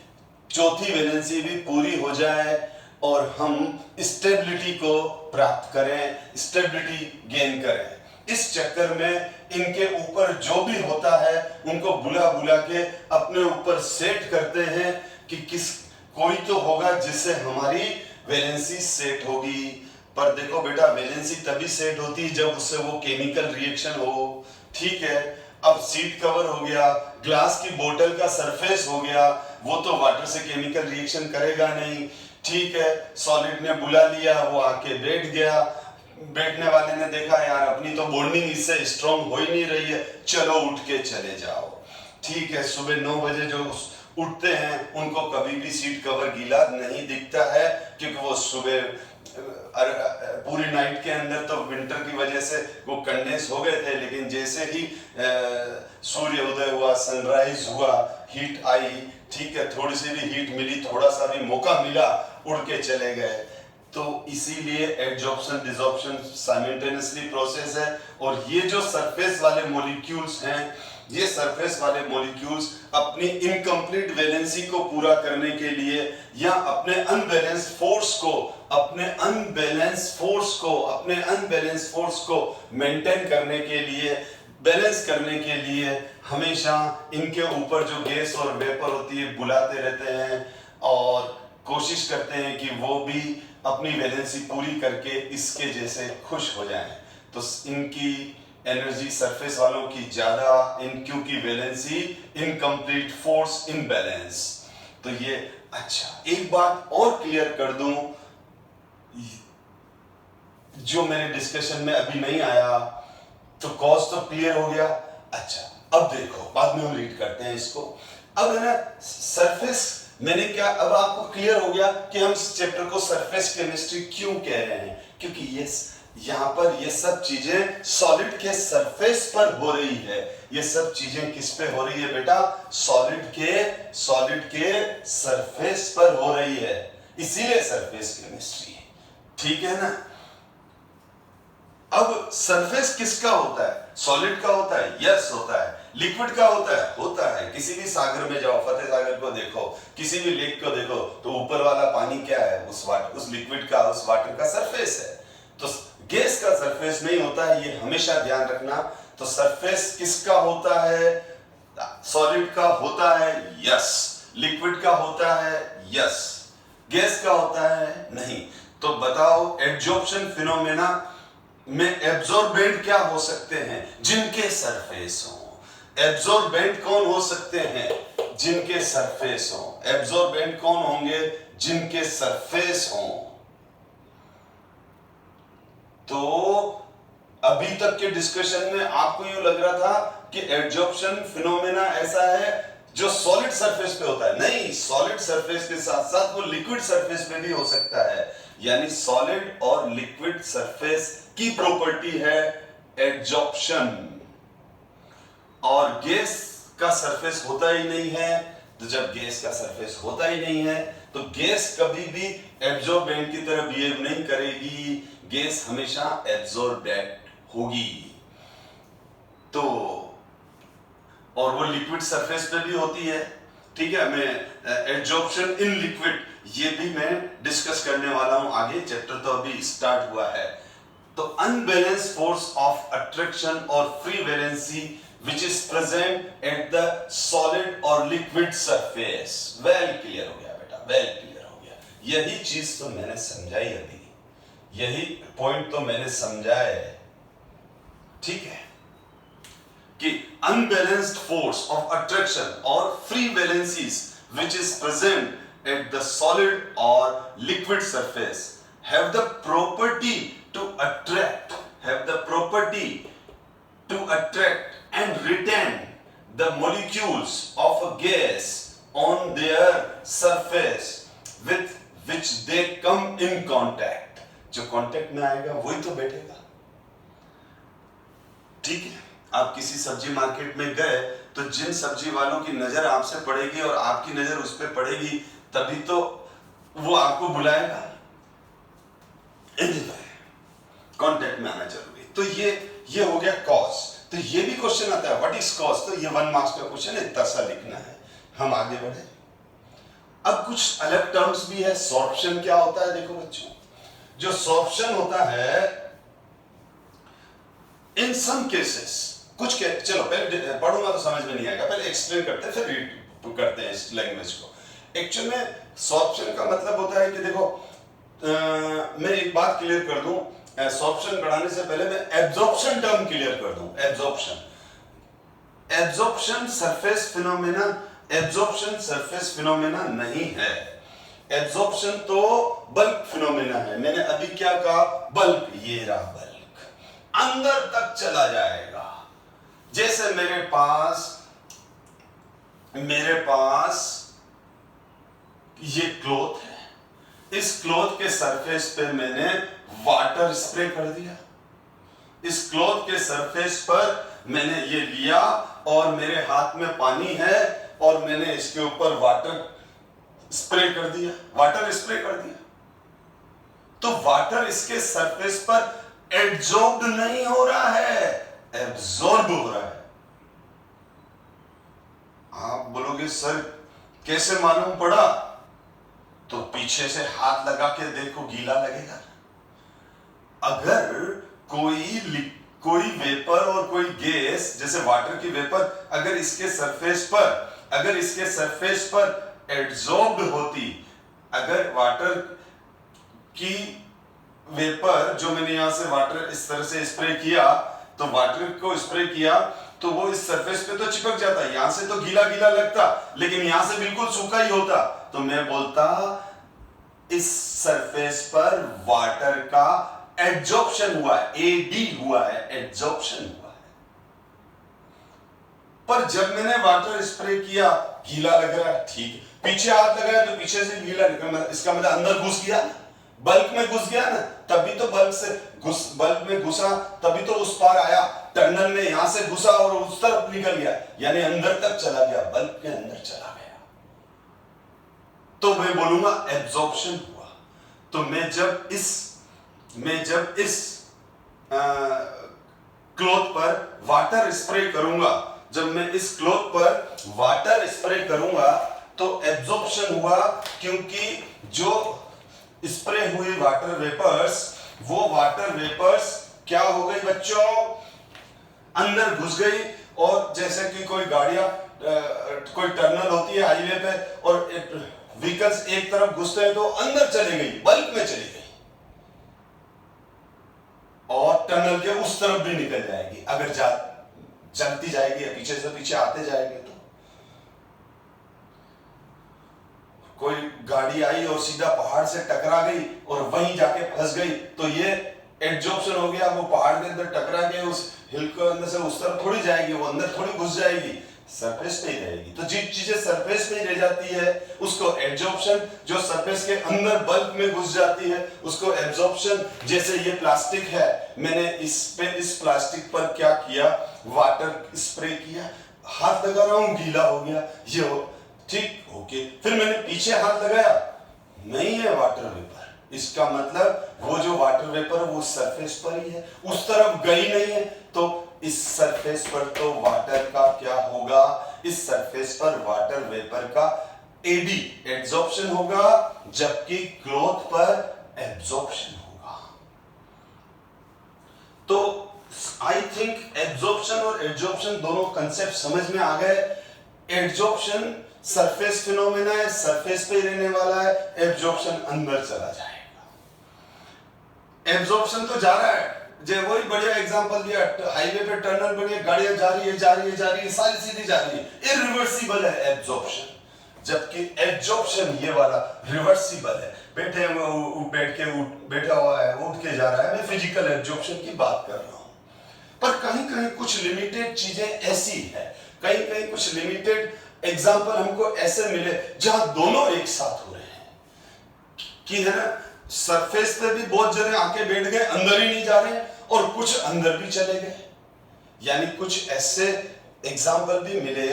चौथी वैलेंसी भी पूरी हो जाए और हम स्टेबिलिटी को प्राप्त करें, स्टेबिलिटी गेन करें। इस चक्कर में इनके ऊपर जो भी होता है उनको बुला बुला के अपने ऊपर सेट करते हैं कि कोई तो होगा जिससे हमारी वैलेंसी सेट होगी। पर देखो बेटा, वैलेंसी तभी सेट होती है जब उससे वो केमिकल रिएक्शन हो। ठीक है, अब सीट कवर हो गया, ग्लास की बोतल का सरफेस हो गया, वो तो वाटर से केमिकल रिएक्शन करेगा नहीं। ठीक है, सॉलिड ने बुला लिया, वो आके बैठ गया, बैठने वाले ने देखा यार अपनी तो बॉन्डिंग इससे स्ट्रॉन्ग हो ही नहीं रही है, चलो उठ के चले जाओ। ठीक है, सुबह 9 बजे जो उठते हैं उनको कभी भी सीट कवर गीला नहीं दिखता है, क्योंकि वो सुबह पूरी नाइट के अंदर तो विंटर की वजह से वो कंडेंस हो गए थे, लेकिन जैसे ही सूर्य उदय हुआ, सनराइज हुआ, हीट आई, ठीक है, थोड़ी सी भी हीट मिली, थोड़ा सा भी मौका मिला, उड़ के चले गए। तो इसीलिए एडजॉर्प्शन डिसॉर्प्शन साइमल्टेनियसली प्रोसेस है। और ये जो सरफेस वाले मॉलिक्यूल्स हैं, ये सरफेस वाले मॉलिक्यूल्स अपनी इनकम्प्लीट वैलेंसी को पूरा करने के लिए या अपने अनबैलेंस फोर्स को मेंटेन करने के लिए, बैलेंस करने के लिए हमेशा इनके ऊपर जो गैस और वेपर होती है बुलाते रहते हैं और कोशिश करते हैं कि वो भी अपनी वैलेंसी पूरी करके इसके जैसे खुश हो जाएं। तो इनकी एनर्जी सरफेस वालों की ज्यादा, क्योंकि वैलेंसी इनकम्प्लीट, फोर्स इम्बैलेंस। तो ये अच्छा, एक बात और क्लियर कर दूं जो मेरे डिस्कशन में अभी नहीं आया, तो कॉज तो क्लियर हो गया। अच्छा, अब देखो, बाद में हम रीड करते हैं इसको। अब है ना सरफेस, मैंने क्या, अब आपको क्लियर हो गया कि हम इस चैप्टर को सरफेस केमिस्ट्री क्यों कह रहे हैं, क्योंकि ये यहाँ पर ये सब चीजें सॉलिड के सरफेस पर हो रही है। ये सब चीजें किस पे हो रही है बेटा? सॉलिड के सरफेस पर हो रही है, इसीलिए सरफेस केमिस्ट्री। ठीक है ना? अब सरफेस किसका होता है? सॉलिड का होता है? यस होता है। लिक्विड का होता है? होता है। किसी भी सागर में जाओ, फतेह सागर को देखो, किसी भी लेक को देखो, तो ऊपर वाला पानी क्या है? उस लिक्विड का, उस वाटर का सरफेस है। तो गैस का सरफेस नहीं होता है, ये हमेशा ध्यान रखना। तो सरफेस किसका होता है? सॉलिड का होता है? यस। लिक्विड का होता है? यस। गैस का होता है? नहीं। तो बताओ, एडजॉर्प्शन फिनोमेना में एब्जॉर्बेंट क्या हो सकते हैं? जिनके सरफेस हो। एब्जॉर्बेंट कौन हो सकते हैं? जिनके सरफेस हो। एब्जॉर्बेंट कौन होंगे? जिनके सरफेस हो। तो अभी तक के डिस्कशन में आपको ये लग रहा था कि एडजॉर्प्शन फिनोमेना ऐसा है जो सॉलिड सरफेस पे होता है। नहीं, सॉलिड सरफेस के साथ साथ वो लिक्विड सरफेस पे भी हो सकता है। यानी सॉलिड और लिक्विड सरफेस की प्रॉपर्टी है एडजॉर्प्शन। और गैस का सरफेस होता ही नहीं है। तो जब गैस का सरफेस होता ही नहीं है तो गैस कभी भी एब्जॉर्बेंट की तरह बिहेव नहीं करेगी। गैस हमेशा एब्जॉर्बेंट होगी। तो और वो लिक्विड सरफेस पे भी होती है। ठीक है, मैं एडजॉर्प्शन इन लिक्विड ये भी मैं डिस्कस करने वाला हूं आगे। चैप्टर तो अभी स्टार्ट हुआ है। तो अनबैलेंस फोर्स ऑफ अट्रैक्शन और free valency which is present at the solid or liquid surface. Well clear हो गया बेटा, वेल क्लियर हो गया। यही चीज तो मैंने समझाई अभी, यही पॉइंट तो मैंने समझा है, ठीक है, कि unbalanced force of attraction or free valencies which is present at the solid or liquid surface have the property to attract and retain the molecules of a gas on their surface with which they come in contact. जो contact में आएगा वही तो बैठेगा, ठीक है। आप किसी सब्जी मार्केट में गए तो जिन सब्जी वालों की नजर आपसे पड़ेगी और आपकी नजर उस पर पड़ेगी, तभी तो वो आपको बुलाएगा। कांटेक्ट में आना जरूरी। तो ये हो गया कॉज। तो ये भी क्वेश्चन आता है, व्हाट इज कॉज? तो ये 1 मार्क्स का क्वेश्चन है, इतना सा लिखना है। हम आगे बढ़े। अब कुछ अलग टर्म्स भी है। सॉर्प्शन क्या होता है? देखो बच्चों, जो सॉर्प्शन होता है इन सम केसेस, कुछ के चलो पहले पढ़ूंगा तो समझ में नहीं आएगा, पहले एक्सप्लेन करते हैं फिर रीड करते हैं इस लैंग्वेज को। एक्चुअल में सॉर्प्शन का मतलब होता है कि देखो, मैं एक बात क्लियर कर दूं, सॉर्प्शन पढ़ाने से पहले मैं एब्जॉर्प्शन टर्म क्लियर कर दूं। एब्जॉर्प्शन सरफेस फिनोमेना नहीं है। एब्जॉर्प्शन तो बल्क फिनोमेना है। मैंने अभी क्या कहा? बल्क। ये रहा बल्क, अंदर तक चला जाएगा। जैसे मेरे पास ये क्लॉथ है, इस क्लॉथ के सरफेस पे मैंने वाटर स्प्रे कर दिया। इस क्लॉथ के सरफेस पर मैंने ये लिया और मेरे हाथ में पानी है और मैंने इसके ऊपर वाटर स्प्रे कर दिया। तो वाटर इसके सरफेस पर एब्जॉर्ब नहीं हो रहा है, एब्जॉर्ब हो रहा है। आप बोलोगे सर कैसे मालूम पड़ा? तो पीछे से हाथ लगा के देखो, गीला लगेगा। अगर कोई वेपर और कोई गैस, जैसे वाटर की वेपर, अगर इसके सरफेस पर एब्जॉर्ब होती, अगर वाटर की वेपर, जो मैंने यहां से वाटर इस तरह से स्प्रे किया, तो वाटर को स्प्रे किया तो वो इस सरफेस पे तो चिपक जाता, यहां से तो गीला गीला लगता, लेकिन यहां से बिल्कुल सूखा ही होता। तो मैं बोलता इस सरफेस पर वाटर का एब्जॉर्प्शन हुआ है, एडी हुआ है, एब्जॉर्प्शन हुआ है। पर जब मैंने वाटर स्प्रे किया, गीला लग रहा है, ठीक। पीछे हाथ लगाया तो पीछे से गीला लग रहा है, इसका मतलब अंदर घुस गया, बल्क में घुस गया ना, तभी तो बल्क में घुसा, तभी तो उस पार आया। टनल में यहां से घुसा और उस तरफ निकल गया, यानी अंदर तक चला गया, बल्क के अंदर चला गया। तो मैं बोलूंगा एब्जॉर्प्शन हुआ। तो मैं जब इस क्लॉथ पर वाटर स्प्रे करूंगा, तो एब्जॉर्प्शन हुआ, क्योंकि जो स्प्रे हुई वाटर वेपर्स, वो वाटर वेपर्स क्या हो गई बच्चों? अंदर घुस गई। और जैसे कि कोई गाड़ियां, कोई टर्नल होती है हाईवे पे और व्हीकल्स एक तरफ घुसते हैं तो अंदर चली गई, बल्क में चली गई, और टनल के उस तरफ भी निकल जाएगी अगर चलती जाएगी या पीछे से पीछे आते जाएंगे। तो कोई गाड़ी आई और सीधा पहाड़ से टकरा गई और वहीं जाके फंस गई, तो ये एब्जॉर्प्शन हो गया। वो पहाड़ के अंदर टकरा के उस हिल के अंदर से उस तरफ थोड़ी जाएगी, वो अंदर थोड़ी घुस जाएगी, सरफेस पे ही रहेगी। तो जिन चीजें सरफेस पे ही रह जाती है उसको एब्जॉर्प्शन, जो सरफेस के अंदर बल्क में घुस जाती है उसको एब्जॉर्प्शन। जैसे ये प्लास्टिक है, मैंने इस प्लास्टिक पर क्या किया? वाटर स्प्रे किया, हाथ लगा रहा हूं, गीला हो गया, ये हो ठीक, ओके। फिर मैंने पीछे हाथ लगाया, नहीं है वाटर वेपर, इसका मतलब वो जो वाटर वेपर है वो सरफेस पर ही है, उस तरफ गई नहीं है। तो इस सरफेस पर तो वाटर का क्या होगा? इस सरफेस पर वाटर वेपर का एडी, एब्जॉर्प्शन होगा, जबकि क्लॉथ पर एब्जॉर्प्शन होगा। तो आई थिंक एब्जॉर्प्शन और एड्जॉर्प्शन दोनों कंसेप्ट समझ में आ गए। एड्जॉर्प्शन सरफेस फिनोमेना है, सरफेस पे रहने वाला है, एब्जॉर्प्शन अंदर चला जाएगा। एब्जॉर्प्शन तो जा रहा है, जो वही बढ़िया एग्जांपल दिया, हाईवे पे टनल बनी है, गाड़ियां जा रही है, सारी सीधी जा रही है, इरिवर्सिबल है एब्जॉर्प्शन। जबकि एड्जॉर्प्शन ये वाला रिवर्सिबल है, बैठा हुआ है, उठ के जा रहा है। मैं फिजिकल एब्जॉर्प्शन की बात कर रहा हूं। पर कहीं कहीं कुछ लिमिटेड चीजें ऐसी है, कहीं कहीं कुछ लिमिटेड एग्जाम्पल हमको ऐसे मिले जहां दोनों एक साथ हो रहे हैं कि है ना, सरफेस पे भी बहुत जने आके बैठ गए, अंदर ही नहीं जा रहे, और कुछ अंदर भी चले गए। यानी कुछ ऐसे एग्जाम्पल भी मिले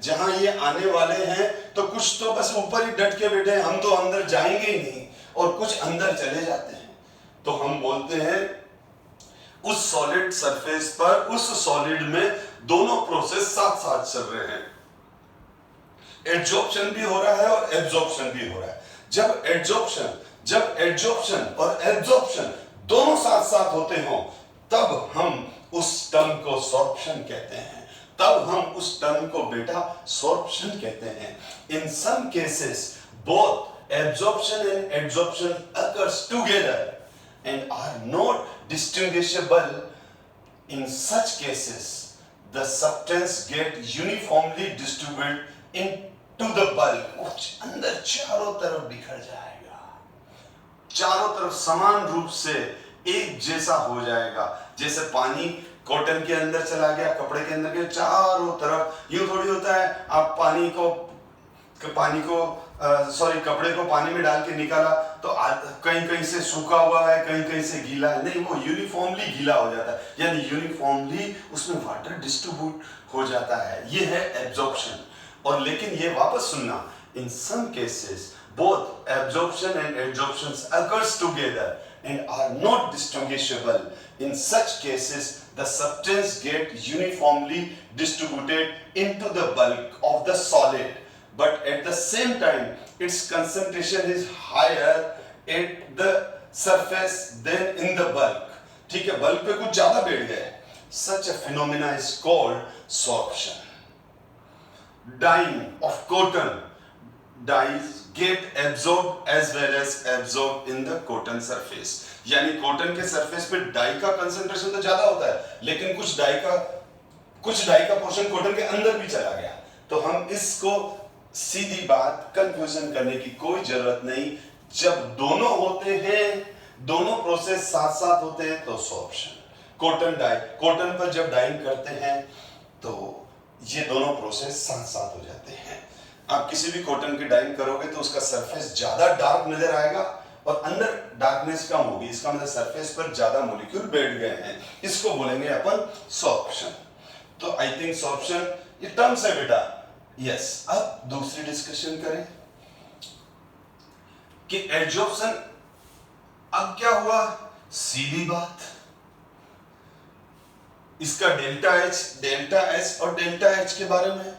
जहां ये आने वाले हैं तो कुछ तो बस ऊपर ही डट के बैठे, हम तो अंदर जाएंगे ही नहीं, और कुछ अंदर चले जाते हैं। तो हम बोलते हैं उस सॉलिड सरफेस पर, उस सॉलिड में दोनों प्रोसेस साथ साथ चल रहे हैं। एड्जॉर्प्शन भी हो रहा है और एब्जॉर्प्शन भी हो रहा है। जब एड्जॉर्प्शन और एब्जॉर्प्शन दोनों साथ साथ होते हो, तब हम उस टर्म को सॉर्प्शन कहते हैं। तब हम उस टर्म को बेटा सॉर्प्शन कहते हैं। In some cases both absorption and adsorption occurs together and are not distinguishable. In such cases, the substance get uniformly distributed into the bulk. अंदर चारों तरफ बिखर जाएगा, चारों तरफ समान रूप से एक जैसा हो जाएगा। जैसे पानी कॉटन के अंदर चला गया, कपड़े के अंदर गया, चारों तरफ। यूं थोड़ी होता है आप कपड़े को पानी में डाल के निकाला तो कहीं कहीं से सूखा हुआ है, कहीं कहीं से गीला है, नहीं, वो यूनिफॉर्मली गीला हो जाता है, यानी यूनिफॉर्मली उसमें वाटर डिस्ट्रीब्यूट हो जाता है। ये है एब्जॉर्प्शन। और लेकिन ये वापस सुनना, in some cases both absorption and adsorption occurs together and are not distinguishable. In such cases, the substance get uniformly distributed into the bulk of the solid, but at the same time, its concentration is higher at the surface than in the bulk. ठीक है, bulk पे कुछ ज्यादा बैठ गए। Such a phenomena is called sorption. Dyeing of cotton, dyes get absorbed as well as absorbed in the cotton surface. यानी cotton के surface पे डाई का कंसंट्रेशन तो ज्यादा होता है, लेकिन कुछ डाई का पोर्शन कॉटन के अंदर भी चला गया। तो हम इसको सीधी बात, कंफ्यूजन करने की कोई जरूरत नहीं। जब दोनों होते हैं, दोनों प्रोसेस साथ साथ होते हैं, तो सॉर्प्शन। कॉटन पर जब डाइंग करते हैं तो ये दोनों प्रोसेस साथ साथ हो जाते हैं। आप किसी भी कॉटन की डाइंग करोगे तो उसका सरफेस ज्यादा डार्क नजर आएगा और अंदर डार्कनेस कम होगी। इसका मतलब सरफेस पर ज्यादा मॉलिक्यूल बैठ गए हैं। इसको बोलेंगे अपन सॉर्प्शन। तो आई थिंक सॉर्प्शन ये टर्म्स है बेटा। यस, अब दूसरी डिस्कशन करें कि एड्जॉर्प्शन। अब क्या हुआ, सीधी बात, इसका डेल्टा एच और डेल्टा एच के बारे में।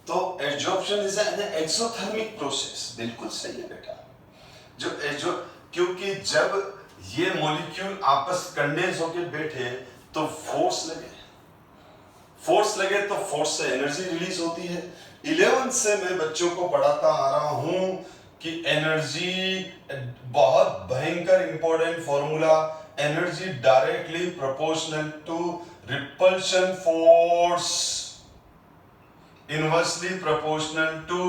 तो adsorption is an exothermic process. बिल्कुल सही है बेटा। क्योंकि जब ये मॉलिक्यूल आपस कंडेंस होके बैठे तो फोर्स लगे तो फोर्स से एनर्जी रिलीज होती है। 11th से मैं बच्चों को पढ़ाता आ रहा हूं कि एनर्जी बहुत भयंकर important formula, energy directly proportional to repulsion force, inversely proportional to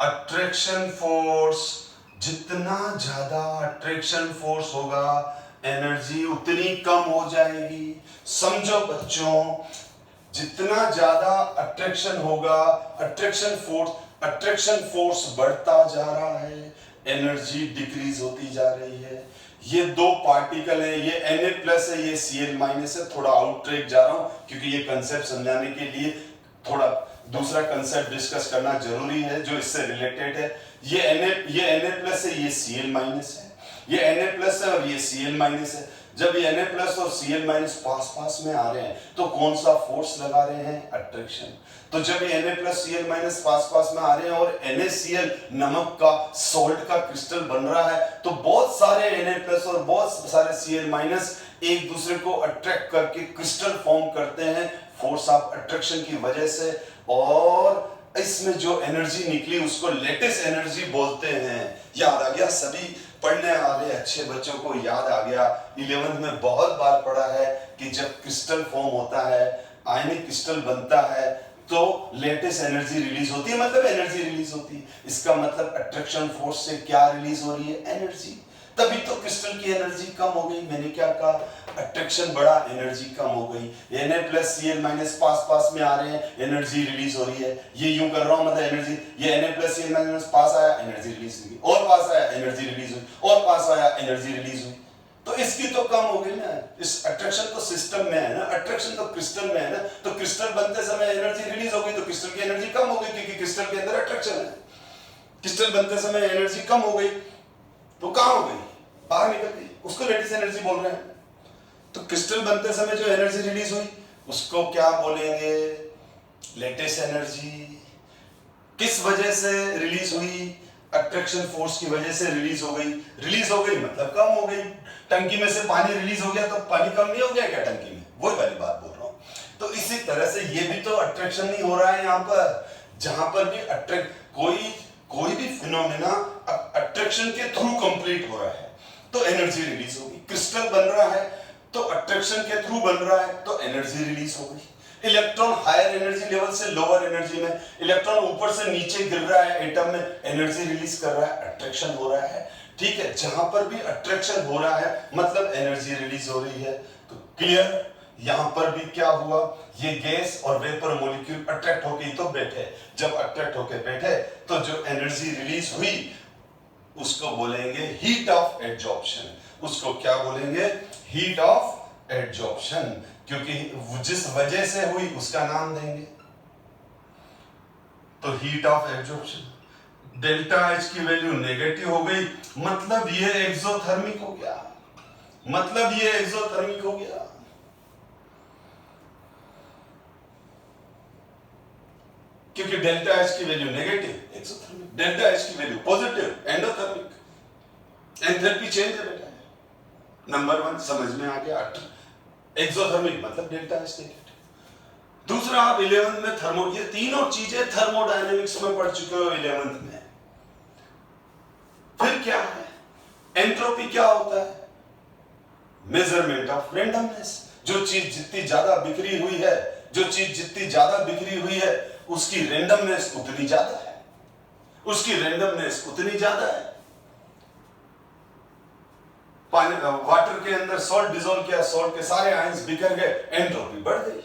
attraction force. जितना ज्यादा अट्रैक्शन फोर्स होगा, एनर्जी उतनी कम हो जाएगी। समझो बच्चों, जितना ज्यादा अट्रैक्शन होगा, अट्रैक्शन फोर्स बढ़ता जा रहा है, एनर्जी डिक्रीज होती जा रही है। ये दो पार्टिकल है, ये Na+ है, ये Cl- है। थोड़ा आउट ट्रैक जा रहा हूं क्योंकि ये कंसेप्ट समझाने के लिए थोड़ा दूसरा कंसेप्ट डिस्कस करना जरूरी है जो इससे रिलेटेड है। ये Na+ है, ये Cl- है। ये Na+ है और ये Cl- है। जब ये Na+ और Cl- पास पास में आ रहे हैं तो कौन सा फोर्स लगा रहे हैं? अट्रैक्शन। तो जब ये Na+ Cl- पास पास में आ रहे हैं और NaCl नमक का, सॉल्ट का क्रिस्टल बन रहा है, तो बहुत सारे Na+ और बहुत सारे Cl- एक दूसरे को अट्रैक्ट करके क्रिस्टल फॉर्म करते हैं फोर्स ऑफ अट्रैक्शन की वजह से, और इसमें जो एनर्जी निकली उसको लेटेस्ट एनर्जी बोलते हैं। याद आ गया? सभी पढ़ने वाले अच्छे बच्चों को याद आ गया। 11th में बहुत बार पढ़ा है कि जब क्रिस्टल फॉर्म होता है, आयनिक क्रिस्टल बनता है, तो लेटेस्ट एनर्जी रिलीज होती है, मतलब एनर्जी रिलीज होती है। इसका मतलब अट्रैक्शन फोर्स से क्या रिलीज हो रही है? एनर्जी। तभी तो क्रिस्टल की एनर्जी कम हो गई। मैंने क्या कहा? अट्रैक्शन बढ़ा, एनर्जी कम हो गई। Na+ Cl- पास पास में आ रहे हैं, एनर्जी रिलीज हो रही है। ये यूं कर रहा हूं, मतलब एनर्जी, ये Na+ Cl- पास आया, एनर्जी रिलीज हुई, और पास आया, एनर्जी रिलीज हुई, और पास आया, एनर्जी रिलीज हुई। तो इसकी तो कम हो गई ना। इस अट्रैक्शन तो सिस्टम में है ना, अट्रैक्शन तो क्रिस्टल में है ना, तो क्रिस्टल बनते समय एनर्जी रिलीज हो गई, तो क्रिस्टल की एनर्जी कम हो गई, क्योंकि क्रिस्टल के अंदर अट्रैक्शन है। क्रिस्टल बनते समय एनर्जी कम हो गई, तो कहां हो गई? बाहर निकल गई, उसको लेटेस्ट एनर्जी बोल रहे हैं। तो क्रिस्टल बनते समय जो एनर्जी रिलीज हुई उसको क्या बोलेंगे? Latest energy. किस वजह से रिलीज हुई? अट्रैक्शन फोर्स की वजह से रिलीज हो गई। रिलीज हो गई मतलब कम हो गई। टंकी में से पानी रिलीज हो गया तो पानी कम नहीं हो गया क्या टंकी में? वही वाली बात बोल रहा हूं। तो इसी तरह से ये भी तो अट्रैक्शन नहीं हो रहा है यहां पर। जहां पर भी कोई भी फिनोमेना अट्रैक्शन के थ्रू कंप्लीट हो रहा है तो एनर्जी रिलीज होगी। क्रिस्टल बन रहा है तो अट्रैक्शन के थ्रू बन रहा है तो एनर्जी रिलीज हो गई। इलेक्ट्रॉन हायर एनर्जी लेवल से लोअर एनर्जी में, इलेक्ट्रॉन ऊपर से नीचे गिर रहा है एटम में, एनर्जी रिलीज कर रहा है, अट्रैक्शन हो रहा है। ठीक है, जहां पर भी अट्रैक्शन हो रहा है मतलब एनर्जी रिलीज हो रही है। तो क्लियर? यहां पर भी क्या हुआ? ये गैस और वेपर मॉलिक्यूल अट्रैक्ट होके तो बैठे। जब अट्रैक्ट होके बैठे तो जो एनर्जी रिलीज हुई उसको बोलेंगे हीट ऑफ एड्जॉर्प्शन। उसको क्या बोलेंगे? हीट ऑफ एड्जॉर्प्शन, क्योंकि जिस वजह से हुई उसका नाम देंगे। तो heat of adsorption. Delta H की वैल्यू नेगेटिव हो गई मतलब ये एक्सोथर्मिक हो गया, मतलब ये एक्सोथर्मिक हो गया। क्योंकि डेल्टा एच की value negative, exothermic. Delta H की value positive, endothermic. Enthalpy change है बेटा। नंबर 1 समझ में आ गया। एक्सोथर्मिक मतलब डेल्टा एच नेगेटिव। दूसरा, आप 11th में थर्मो, ये तीनों चीजें थर्मोडायनेमिक्स में पढ़ चुके हो 11th में। फिर क्या है? एंट्रोपी क्या होता है? Measurement of randomness. जो चीज जितनी ज्यादा बिखरी हुई है, जो चीज जितनी ज्यादा बिखरी हुई है उसकी रैंडमनेस उतनी ज्यादा है, उसकी रैंडमनेस उतनी ज्यादा है। पानी, वाटर के अंदर सॉल्ट डिसॉल्व किया, सॉल्ट के सारे आयंस बिखर गए, एंट्रोपी बढ़ गई।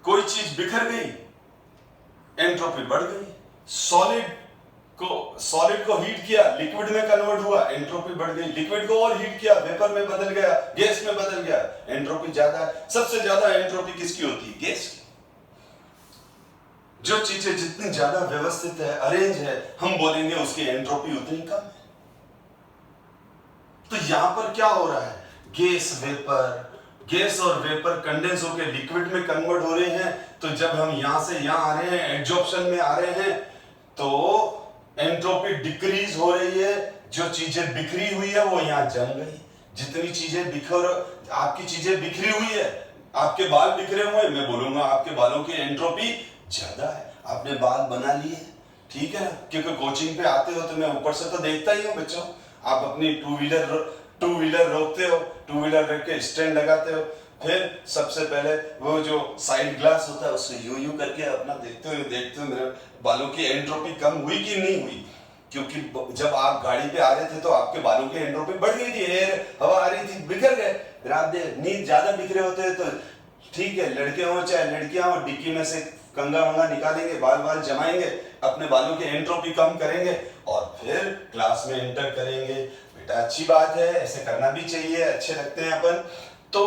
कोई चीज बिखर गई, एंट्रोपी बढ़ गई। सॉलिड को हीट किया, लिक्विड में कन्वर्ट हुआ, एंट्रोपी बढ़ गई। लिक्विड को और हीट किया, वेपर में बदल गया, गैस में बदल गया, एंट्रोपी ज्यादा है। सबसे ज्यादा एंट्रोपी किसकी होती है? गैस की। जो चीजें जितनी ज्यादा व्यवस्थित है, अरेंज है, हम बोलेंगे उसकी एंट्रोपी उतनी कम है। तो यहां पर क्या हो रहा है? गैस और वेपर कंडेंस होकर लिक्विड में कन्वर्ट हो रहे हैं। तो जब हम यहां से यहां आ रहे हैं, एड्जॉर्प्शन में आ रहे हैं, तो एंट्रोपी डिक्रीज हो रही है। जो चीजें बिखरी हुई है वो यहां जम गई। जितनी चीजें आपकी चीजें बिखरी हुई है, आपके बाल बिखरे हुए, मैं बोलूंगा आपके बालों की एंट्रोपी ज्यादा है। आपने बाल बना लिए, ठीक है ना, क्योंकि कोचिंग पे आते हो तो मैं ऊपर से तो देखता ही हूँ बच्चों। आप अपनी टू व्हीलर रोकते हो, टू व्हीलर रख के स्टैंड लगाते हो, फिर सबसे पहले वो जो साइड ग्लास होता है उससे यूं करके अपना देखते हो मेरे बालों की एंट्रोपी कम हुई कि नहीं हुई। क्योंकि जब आप गाड़ी पे आ रहे थे तो आपके बालों की एंट्रोपी बढ़ गई थी, एयर हवा आ रही थी, बिखर गए। फिर आप नींद ज्यादा बिखरे होते हैं तो ठीक है, लड़के हो चाहे लड़कियां हो, डिक्की में से कंगा वंगा निकालेंगे, बाल जमाएंगे, अपने बालों की एंट्रोपी कम करेंगे और फिर क्लास में एंटर करेंगे। बेटा अच्छी बात है, ऐसे करना भी चाहिए, अच्छे लगते हैं अपन। तो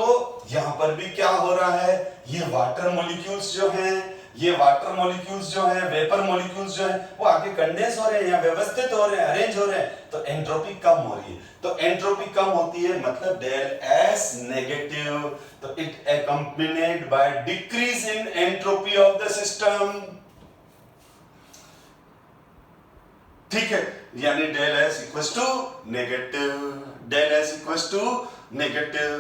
यहां पर भी क्या हो रहा है? ये वाटर मॉलिक्यूल्स जो हैं ये वाटर मॉलिक्यूल्स जो है, वेपर मॉलिक्यूल्स जो है, वो आगे कंडेंस हो रहे हैं या व्यवस्थित हो रहे हैं, अरेंज हो रहे हैं, तो एंट्रोपी कम हो रही है। तो एंट्रोपी कम होती है मतलब डेल एस नेगेटिव, तो it accompanied by decrease in entropy of the system। ठीक है, यानी del S equals to negative, del S equals to negative,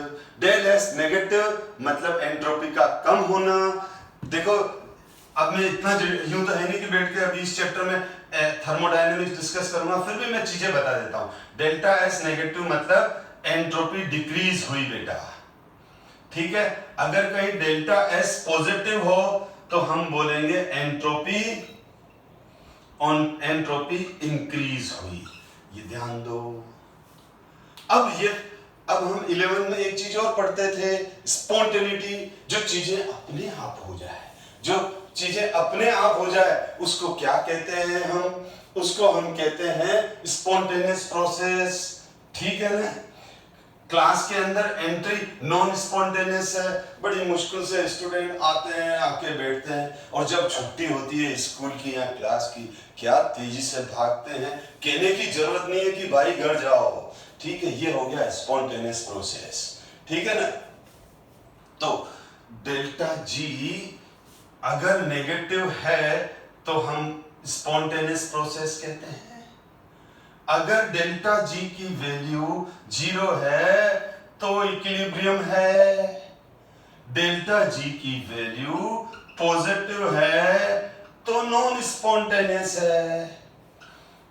del S negative मतलब एंट्रोपी का कम होना। देखो अब मैं इतना यूं तो है नहीं कि बैठ के अभी इस चैप्टर में थर्मोडायनेमिक्स डिस्कस करूंगा, फिर भी मैं चीजें बता देता हूं। डेल्टा एस नेगेटिव मतलब एंट्रोपी डिक्रीज हुई बेटा, ठीक है। अगर कहीं डेल्टा एस पॉजिटिव हो तो हम बोलेंगे एंट्रोपी इंक्रीज हुई, ये ध्यान दो। अब हम 11 में एक चीज और पढ़ते थे, स्पॉन्टेनिटी, जो चीजें अपने आप हो जाए, जो चीजें अपने आप हो जाए उसको क्या कहते हैं हम, उसको हम कहते हैं स्पॉन्टेनियस प्रोसेस, ठीक है ना। क्लास के अंदर एंट्री नॉन स्पॉन्टेनियस है, बड़ी मुश्किल से स्टूडेंट आते हैं, आके बैठते हैं, और जब छुट्टी होती है स्कूल की या क्लास की, क्या तेजी से भागते हैं, कहने की जरूरत नहीं है कि भाई घर जाओ, ठीक है। ये हो गया स्पॉन्टेनियस प्रोसेस, ठीक है ना। तो डेल्टा जी अगर नेगेटिव है तो हम स्पॉन्टेनियस प्रोसेस कहते हैं। अगर डेल्टा जी की वैल्यू 0 है तो इक्विलिब्रियम है, डेल्टा जी की वैल्यू पॉजिटिव है तो नॉन स्पॉन्टेनियस है,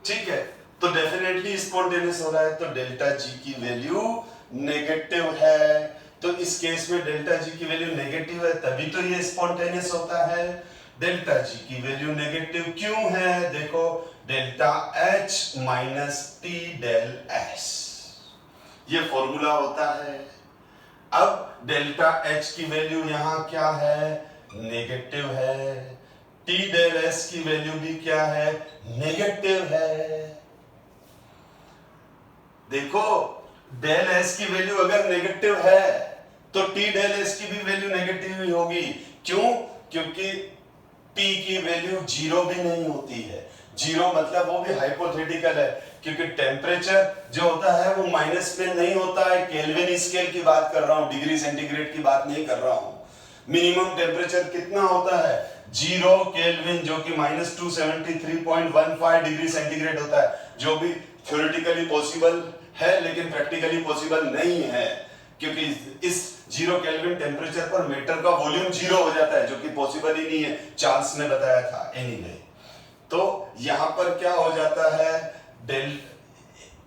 ठीक है। तो डेफिनेटली स्पॉन्टेनियस हो रहा है, तो डेल्टा जी की वैल्यू नेगेटिव है, तो इस केस में डेल्टा जी की वैल्यू नेगेटिव है तभी तो ये स्पॉन्टेनियस होता है। डेल्टा जी की वैल्यू नेगेटिव क्यों है, देखो delta H minus T del S, ये फॉर्मूला होता है। अब डेल्टा एच की वैल्यू यहां क्या है, नेगेटिव है, टी डेल एस की वैल्यू भी क्या है, नेगेटिव है। देखो डेल एस की वैल्यू अगर नेगेटिव है तो टी डेल एस की भी वैल्यू नेगेटिव ही होगी, क्यों, क्योंकि टी की वैल्यू 0 भी नहीं होती है, 0 मतलब वो भी हाइपोथेटिकल है, क्योंकि टेम्परेचर जो होता है वो माइनस में नहीं होता है, केल्विन स्केल की बात कर रहा हूं, डिग्री सेंटीग्रेड की बात नहीं कर रहा हूं। मिनिमम टेम्परेचर कितना होता है, 0 केल्विन, जो कि माइनस 273.15 डिग्री सेंटीग्रेड होता है, जो भी थ्योरेटिकली पॉसिबल है लेकिन प्रैक्टिकली पॉसिबल नहीं है, क्योंकि इस 0 केल्विन टेम्परेचर पर मैटर का वॉल्यूम 0 हो जाता है, जो कि पॉसिबल ही नहीं है, चार्ल्स ने बताया था। एनीवे, तो यहां पर क्या हो जाता है,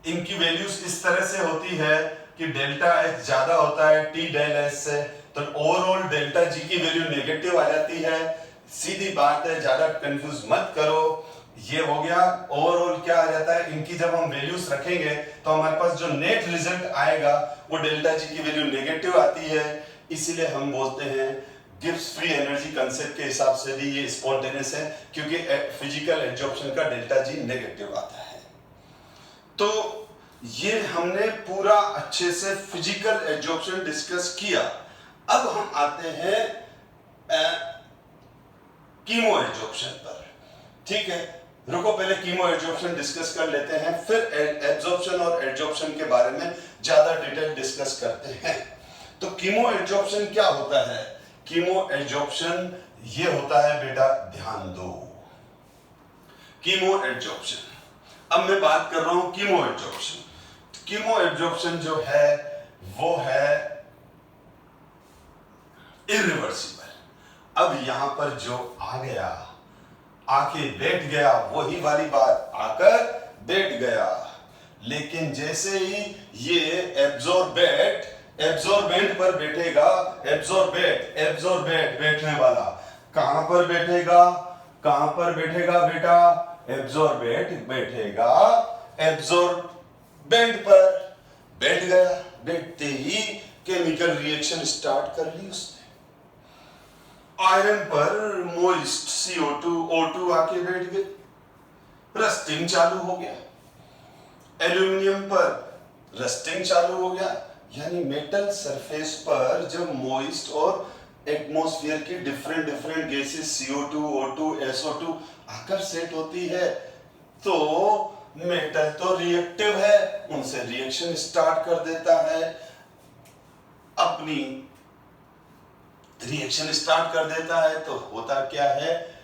इनकी वैल्यूज इस तरह से होती है कि डेल्टा एच ज्यादा होता है टी डेल एस से, तो ओवरऑल डेल्टा जी की वैल्यू नेगेटिव आ जाती है। सीधी बात है, ज्यादा कंफ्यूज मत करो। ये हो गया, ओवरऑल क्या आ जाता है, इनकी जब हम वैल्यूज रखेंगे तो हमारे पास जो नेट रिजल्ट आएगा वो डेल्टा जी की वैल्यू नेगेटिव आती है, इसीलिए हम बोलते हैं गिब्स फ्री एनर्जी कंसेप्ट के हिसाब से भी ये स्पॉन्टेनियस है, क्योंकि फिजिकल एब्जॉर्प्शन का डेल्टा जी नेगेटिव आता है। तो ये हमने पूरा अच्छे से फिजिकल एब्जॉर्प्शन डिस्कस किया। अब हम आते हैं कीमो एब्जॉर्प्शन पर, ठीक है। रुको, पहले कीमो एब्जॉर्प्शन डिस्कस कर लेते हैं, फिर एब्जॉर्प्शन और एब्जॉर्प्शन के बारे में ज्यादा डिटेल डिस्कस करते हैं। तो कीमो एब्जॉर्प्शन क्या होता है, कीमो एब्जॉर्प्शन ये होता है बेटा, ध्यान दो, कीमो एब्जॉर्प्शन। अब मैं बात कर रहा हूं कीमो एब्जॉर्प्शन। कीमो एब्जॉर्प्शन जो है वो है इरिवर्सिबल। अब यहां पर जो आ गया, आके बैठ गया, वही वाली बात, आकर बैठ गया, लेकिन जैसे ही ये एब्जॉर्बेंट पर बैठेगा, एब्जॉर्बेट बैठने वाला कहां पर बैठेगा, कहां पर बैठेगा बेटा, एब्जॉर्बेट बैठेगा एब्जॉर्बेंट पर, बैठ गया। बैठते ही केमिकल रिएक्शन स्टार्ट कर ली उसने। आयरन पर मोइस्ट CO2 O2 आके बैठ गए, रस्टिंग चालू हो गया। एल्यूमिनियम पर रस्टिंग चालू हो गया, यानी मेटल सरफेस पर जब मोइस्ट और एटमॉस्फेयर की different different gases CO2, O2, SO2 आकर सेट होती है, तो मेटल तो रिएक्टिव है, उनसे रिएक्शन स्टार्ट कर देता है, अपनी रिएक्शन स्टार्ट कर देता है। तो होता क्या है,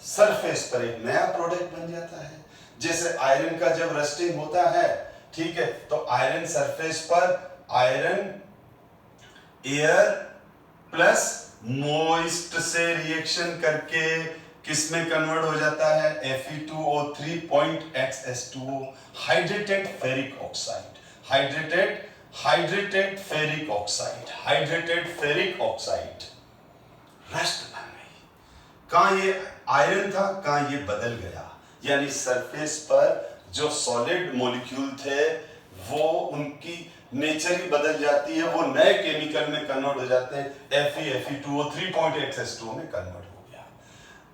सरफेस पर एक नया प्रोडक्ट बन जाता है। जैसे आयरन का जब रस्टिंग होता है, ठीक है, तो आयरन सरफेस पर आयरन एयर प्लस मोइस्ट से रिएक्शन करके किस में कन्वर्ट हो जाता है, Fe2O3.XS2O, hydrated ferric oxide, hydrated ferric oxide rust बन गई। कहां ये आयरन था, कहां ये बदल गया, यानी सरफेस पर जो सॉलिड मॉलिक्यूल थे वो उनकी नेचर ही बदल जाती है, वो नए केमिकल में कन्वर्ट हो जाते हैं, Fe2O3.XS2O में कन्वर्ट हो गया।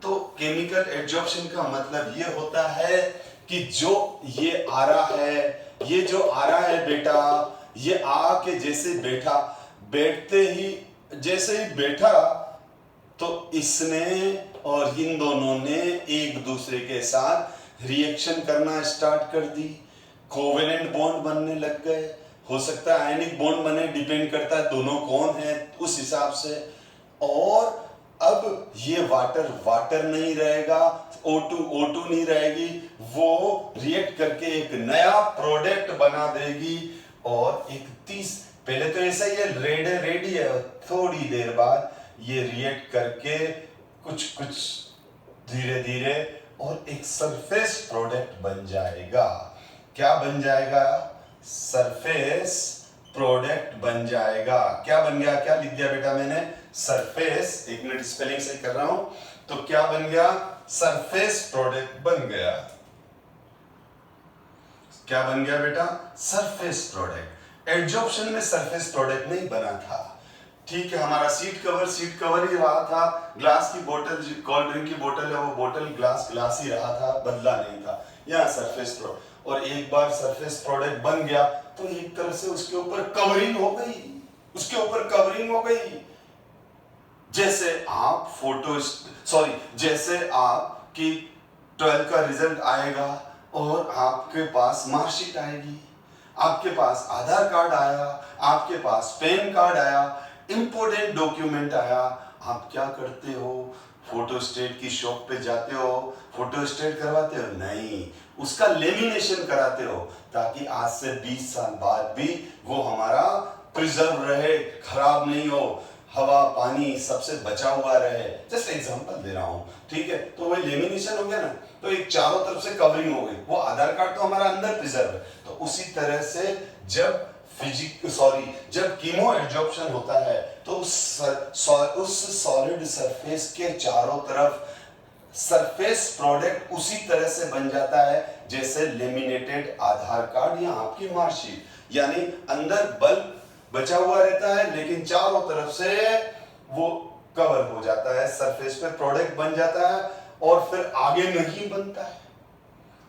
तो केमिकल एडजॉर्प्शन का मतलब ये होता है कि जो ये आ रहा है, ये जो आ रहा है बेटा, ये आके जैसे बैठा, बैठते ही जैसे ही बैठा तो इसने और इन दोनों ने एक दूसरे के साथ रिएक्शन करना स्टार्ट कर दी, कोवेलेंट बॉन्ड बनने लग गए। हो सकता है आयनिक बॉन्ड बने, डिपेंड करता है दोनों कौन है उस हिसाब से। और अब ये वाटर नहीं रहेगा, O2 नहीं रहेगी, वो रिएक्ट करके एक नया प्रोडक्ट बना देगी। और एक पहले तो ऐसा ही है, रेडी है, थोड़ी देर बाद ये रिएक्ट करके कुछ धीरे धीरे और एक सरफेस प्रोडक्ट बन जाएगा। क्या बन जाएगा, सरफेस प्रोडक्ट बन जाएगा। क्या बन गया, क्या लिख दिया बेटा मैंने, सरफेस, एक मिनट स्पेलिंग से कर रहा हूं, तो क्या बन गया, सरफेस प्रोडक्ट बन गया। क्या बन गया बेटा, सरफेस प्रोडक्ट। एडजॉर्प्शन में सरफेस प्रोडक्ट नहीं बना था, ठीक है, हमारा सीट कवर ही रहा था, ग्लास की बोतल, कोल्ड ड्रिंक की बोतल है, वो बोतल ग्लास ही रहा था, बदला नहीं था। यहाँ सरफेस प्रोडक्ट, और एक बार सरफेस प्रोडक्ट बन गया तो एक तरह से उसके ऊपर कवरिंग हो गई, जैसे आप जैसे आपकी 12th का रिजल्ट आएगा और आपके पास मार्कशीट आएगी, आपके पास आधार कार्ड आया, आपके पास पैन कार्ड आया, इंपोर्टेंट डॉक्यूमेंट आया, आप क्या करते हो, फोटोस्टेट की शॉप पे जाते हो, फोटोस्टेट करवाते हो, नहीं, उसका लेमिनेशन कराते हो, ताकि आज से 20 साल बाद भी वो हमारा प्रिजर्व रहे, खराब नहीं हो, हवा पानी सबसे बचा हुआ रहे। जस्ट एग्जांपल दे रहा हूं, ठीक है, तो वही लेमिनेशन हो गया ना, तो एक चारों तरफ से कवरिंग हो गई, वो आधार कार्ड तो हमारा अंदर प्रिजर्व है। तो उसी तरह से जब कीमो एडजॉर्प्शन होता है तो उस सॉलिड सरफेस के चारों तरफ सरफेस प्रोडक्ट उसी तरह से बन जाता है जैसे लेमिनेटेड आधार कार्ड या आपकी मार्कशीट, यानी अंदर बल्ब बचा हुआ रहता है लेकिन चारों तरफ से वो कवर हो जाता है, सरफेस पे प्रोडक्ट बन जाता है और फिर आगे नहीं बनता है,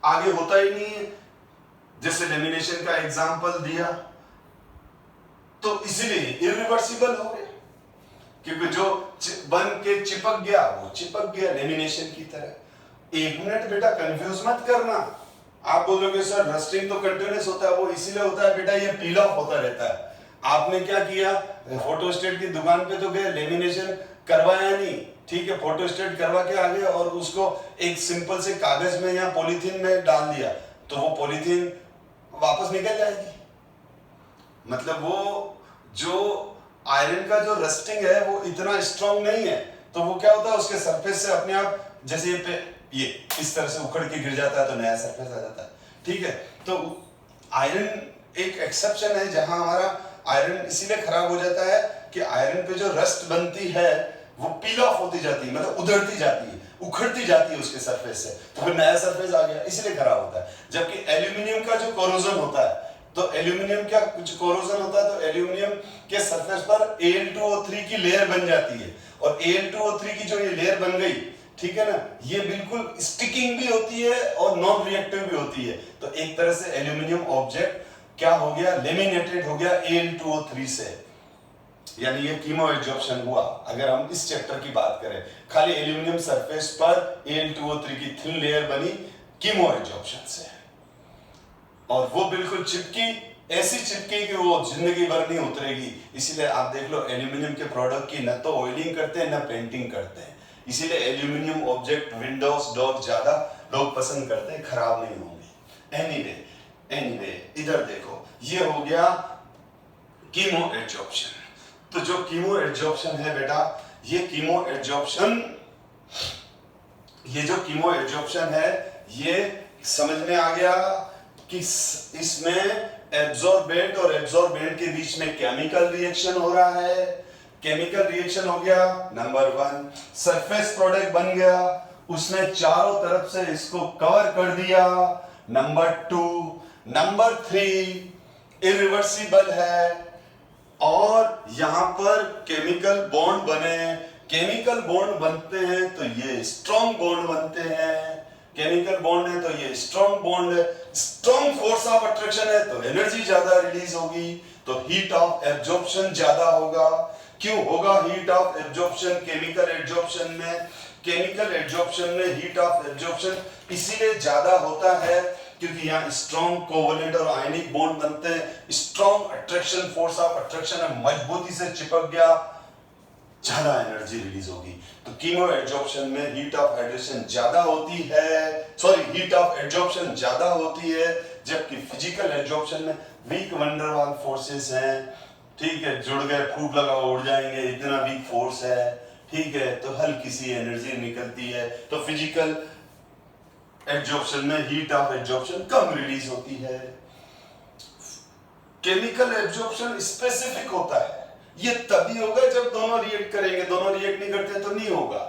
आगे होता ही नहीं है। जैसे लेमिनेशन का एग्जांपल दिया तो इसीलिए इरिवर्सिबल हो गया, क्योंकि जो बन के चिपक गया वो चिपक गया लेमिनेशन की तरह। एक मिनट बेटा, कंफ्यूज मत करना, आप बोलोगे सर रस्टिंग तो कंटिन्यूअस होता है, वो इसीलिए होता है बेटा, ये पील ऑफ होता रहता है। आपने क्या किया, फोटोस्टेट की दुकान पे तो गए, लेमिनेशन करवाया नहीं, ठीक है, फोटोस्टेट करवा के आ गए और उसको एक सिंपल से कागज में या पॉलीथीन में डाल दिया, तो वो पॉलीथीन वापस निकल जाएगी। मतलब वो जो आयरन का जो रस्टिंग है वो इतना स्ट्रॉन्ग नहीं है, तो वो क्या होता है, उसके सरफेस से अपने आप जैसे ये इस तरह से उखड़ के गिर जाता है तो नया सरफेस आ जाता है, ठीक है। तो आयरन एक एक्सेप्शन है जहां हमारा आयरन इसीलिए खराब हो जाता है कि आयरन पे जो रस्ट बनती है वो पील ऑफ होती जाती है, मतलब उधड़ती जाती है, उखड़ती जाती है उसके सरफेस से, तो फिर नया सरफेस आ गया, इसलिए खराब होता है। जबकि एल्यूमिनियम का जो कोरोजन होता है, तो एल्यूमिनियम का कुछ कोरोजन होता है तो एल्यूमिनियम के सरफेस पर Al2O3 की लेयर बन जाती है, और Al2O3 की जो ये लेयर बन गई, ठीक है ना, ये बिल्कुल स्टिकिंग भी होती है और नॉन रिएक्टिव भी होती है। तो एक तरह से एल्यूमिनियम ऑब्जेक्ट क्या हो गया, लेमिनेटेड हो गया Al2O3 से। यानी ये कीमो एड्जॉर्प्शन हुआ। अगर हम इस चैप्टर की बात करें, खाली एल्यूमिनियम सरफेस पर Al2O3 की थिन लेयर बनी कीमो एड्जॉर्प्शन से, और वो बिल्कुल चिपकी, ऐसी चिपकी कि वो जिंदगी भर नहीं उतरेगी। इसीलिए आप देख लो एल्यूमिनियम के प्रोडक्ट की न तो ऑयलिंग करते हैं न पेंटिंग करते हैं, इसीलिए एल्यूमिनियम ऑब्जेक्ट, विंडोज, डोर ज्यादा लोग पसंद करते हैं, खराब नहीं होंगे। एनीवे इधर देखो, ये हो गया कीमो एड्जॉर्प्शन। तो जो कीमो एड्जॉर्प्शन है बेटा, ये कीमो एड्जॉर्प्शन है, ये समझ में आ गया कि इसमें एब्जॉर्बेंट और एब्जॉर्बेंट के बीच में केमिकल रिएक्शन हो रहा है। केमिकल रिएक्शन हो गया नंबर 1, सरफेस प्रोडक्ट बन गया, उसने चारों तरफ से इसको कवर कर दिया नंबर 2। नंबर 3 इरिवर्सिबल है, और यहां पर केमिकल बॉन्ड बने, केमिकल बॉन्ड बनते हैं तो ये स्ट्रॉन्ग बॉन्ड बनते हैं, केमिकल बॉन्ड है तो ये स्ट्रॉन्ग बॉन्ड है, स्ट्रॉन्ग फोर्स ऑफ अट्रैक्शन है तो एनर्जी ज्यादा रिलीज होगी, तो हीट ऑफ एब्जॉर्प्शन ज्यादा होगा। क्यों होगा heat of absorption chemical absorption में? केमिकल एब्जॉर्प्शन में हीट ऑफ एब्जॉर्प्शन इसीलिए ज्यादा होता है क्योंकि यहाँ स्ट्रॉन्ग कोवलेंट और आयनिक बॉन्ड बनते हैं, strong attraction, force of attraction है, मजबूती से चिपक गया, ज्यादा एनर्जी रिलीज होगी। तो कीमो एड्जॉर्प्शन में हीट ऑफ हाइड्रेशन ज्यादा होती है, हीट ऑफ एड्जॉर्प्शन ज्यादा होती है, जबकि फिजिकल एड्जॉर्प्शन में वीक वंडर वाल फोर्सेस हैं, ठीक है, जुड़ गए, फूट लगा उड़ जाएंगे, इतना वीक फोर्स है, ठीक है, तो हल्की सी एनर्जी निकलती है। तो फिजिकल एड्जॉर्प्शन में heat of adsorption come release होती है। केमिकल एब्जॉर्प्शन स्पेसिफिक होता है, ये तभी होगा जब दोनों रिएक्ट करेंगे, दोनों रिएक्ट नहीं करते तो नहीं होगा।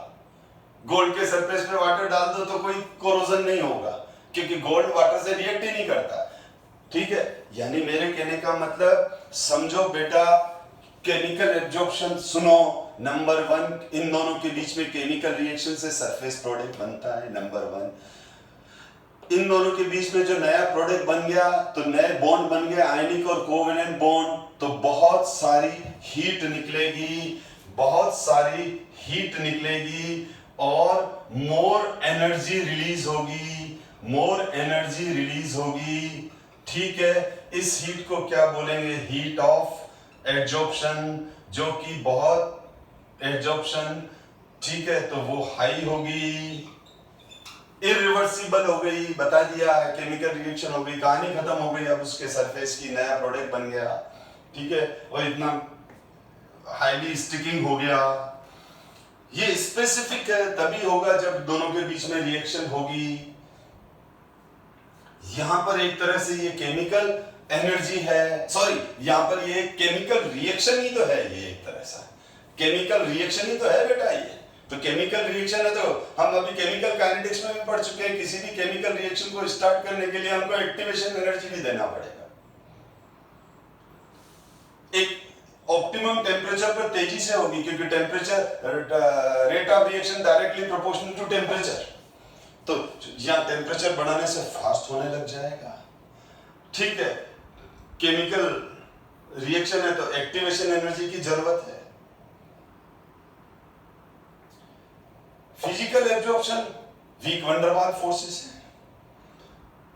गोल्ड के सरफेस पे वाटर डाल दो तो कोई कोरोजन नहीं होगा, क्योंकि गोल्ड वाटर से रिएक्ट ही नहीं करता, ठीक है। यानी मेरे कहने का मतलब समझो बेटा, केमिकल एब्जॉर्प्शन सुनो, नंबर 1 इन दोनों के बीच में केमिकल रिएक्शन से सरफेस प्रोडक्ट बनता है, नंबर 1। इन दोनों के बीच में जो नया प्रोडक्ट बन गया तो नए बॉन्ड बन गए, आयनिक और कोवेलेंट बॉन्ड, तो बहुत सारी हीट निकलेगी, बहुत सारी हीट निकलेगी और मोर एनर्जी रिलीज होगी, मोर एनर्जी रिलीज होगी, ठीक है। इस हीट को क्या बोलेंगे? हीट ऑफ एड्जॉर्प्शन, जो कि बहुत एड्जॉर्प्शन, ठीक है, तो वो हाई होगी, इरिवर्सिबल हो गई, बता दिया है, केमिकल रिएक्शन हो गई, कहानी खत्म हो गई। अब उसके सरफेस की नया प्रोडक्ट बन गया, ठीक है, और इतना हाईली स्टिकिंग हो गया। ये स्पेसिफिक है, तभी होगा जब दोनों के बीच में रिएक्शन होगी। यहां पर एक तरह से ये केमिकल एनर्जी है, यहां पर ये केमिकल रिएक्शन ही तो है, ये एक तरह से केमिकल रिएक्शन ही तो है बेटा। ये तो केमिकल रिएक्शन है, तो हम अभी केमिकल काइनेटिक्स में भी पढ़ चुके हैं, किसी भी केमिकल रिएक्शन को स्टार्ट करने के लिए हमको एक्टिवेशन एनर्जी भी देना पड़ेगा। एक ऑप्टिमम टेम्परेचर पर तेजी से होगी, क्योंकि temperature rate of reaction directly proportional to temperature, तो यहां टेम्परेचर बढ़ाने से फास्ट होने लग जाएगा, ठीक है। केमिकल रिएक्शन है तो एक्टिवेशन एनर्जी की जरूरत है। Physical absorption weak van der Waals forces है,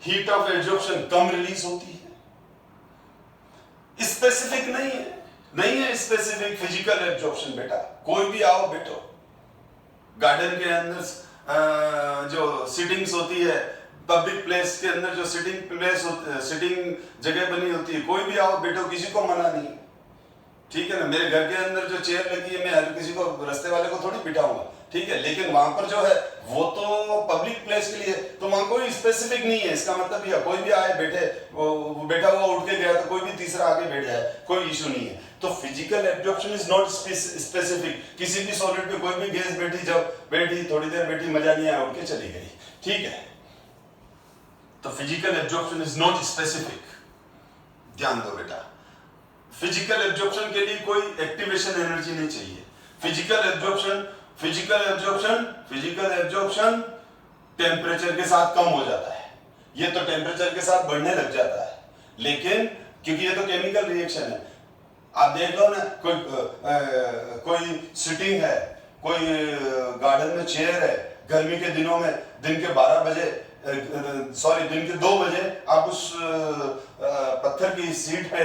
हीट ऑफ एब्जॉर्प्शन कम रिलीज होती है, स्पेसिफिक नहीं है स्पेसिफिक फिजिकल एब्जॉर्प्शन बेटा। कोई भी आओ बैठो, गार्डन के अंदर जो सिटिंग्स होती है, पब्लिक प्लेस के अंदर जो सिटिंग जगह बनी होती है, कोई भी आओ बैठो, किसी को मना नहीं, ठीक है ना। मेरे घर के अंदर जो चेयर लगी है, मैं हर किसी को, रास्ते वाले को थोड़ी बिठाऊंगा, ठीक है, लेकिन वहां पर जो है वो तो पब्लिक प्लेस के लिए, तो वहां कोई स्पेसिफिक नहीं है। इसका मतलब यह कोई भी आए बैठे, वो बैठा हुआ उठ के गया तो कोई भी तीसरा आगे बैठ जाए, कोई इशू नहीं है। तो physical absorption is not specific. किसी भी सॉलिड पे कोई भी गैस बैठी, जब बैठी थोड़ी देर बैठी, मजा नहीं आया, उठ के चली गई, ठीक है। तो physical absorption is not specific, ध्यान दो बेटा। फिजिकल एब्जॉर्प्शन के लिए कोई एक्टिवेशन एनर्जी नहीं चाहिए। फिजिकल एब्जॉर्प्शन टेम्परेचर के साथ कम हो जाता है, ये तो टेम्परेचर के साथ बढ़ने लग जाता है, लेकिन क्योंकि ये तो केमिकल रिएक्शन है, आप देख लो ना, कोई सिटिंग है, कोई गार्डन में चेयर है, गर्मी के दिनों में दिन के 12 बजे दिन के 2 बजे आप उस पत्थर की सीट पे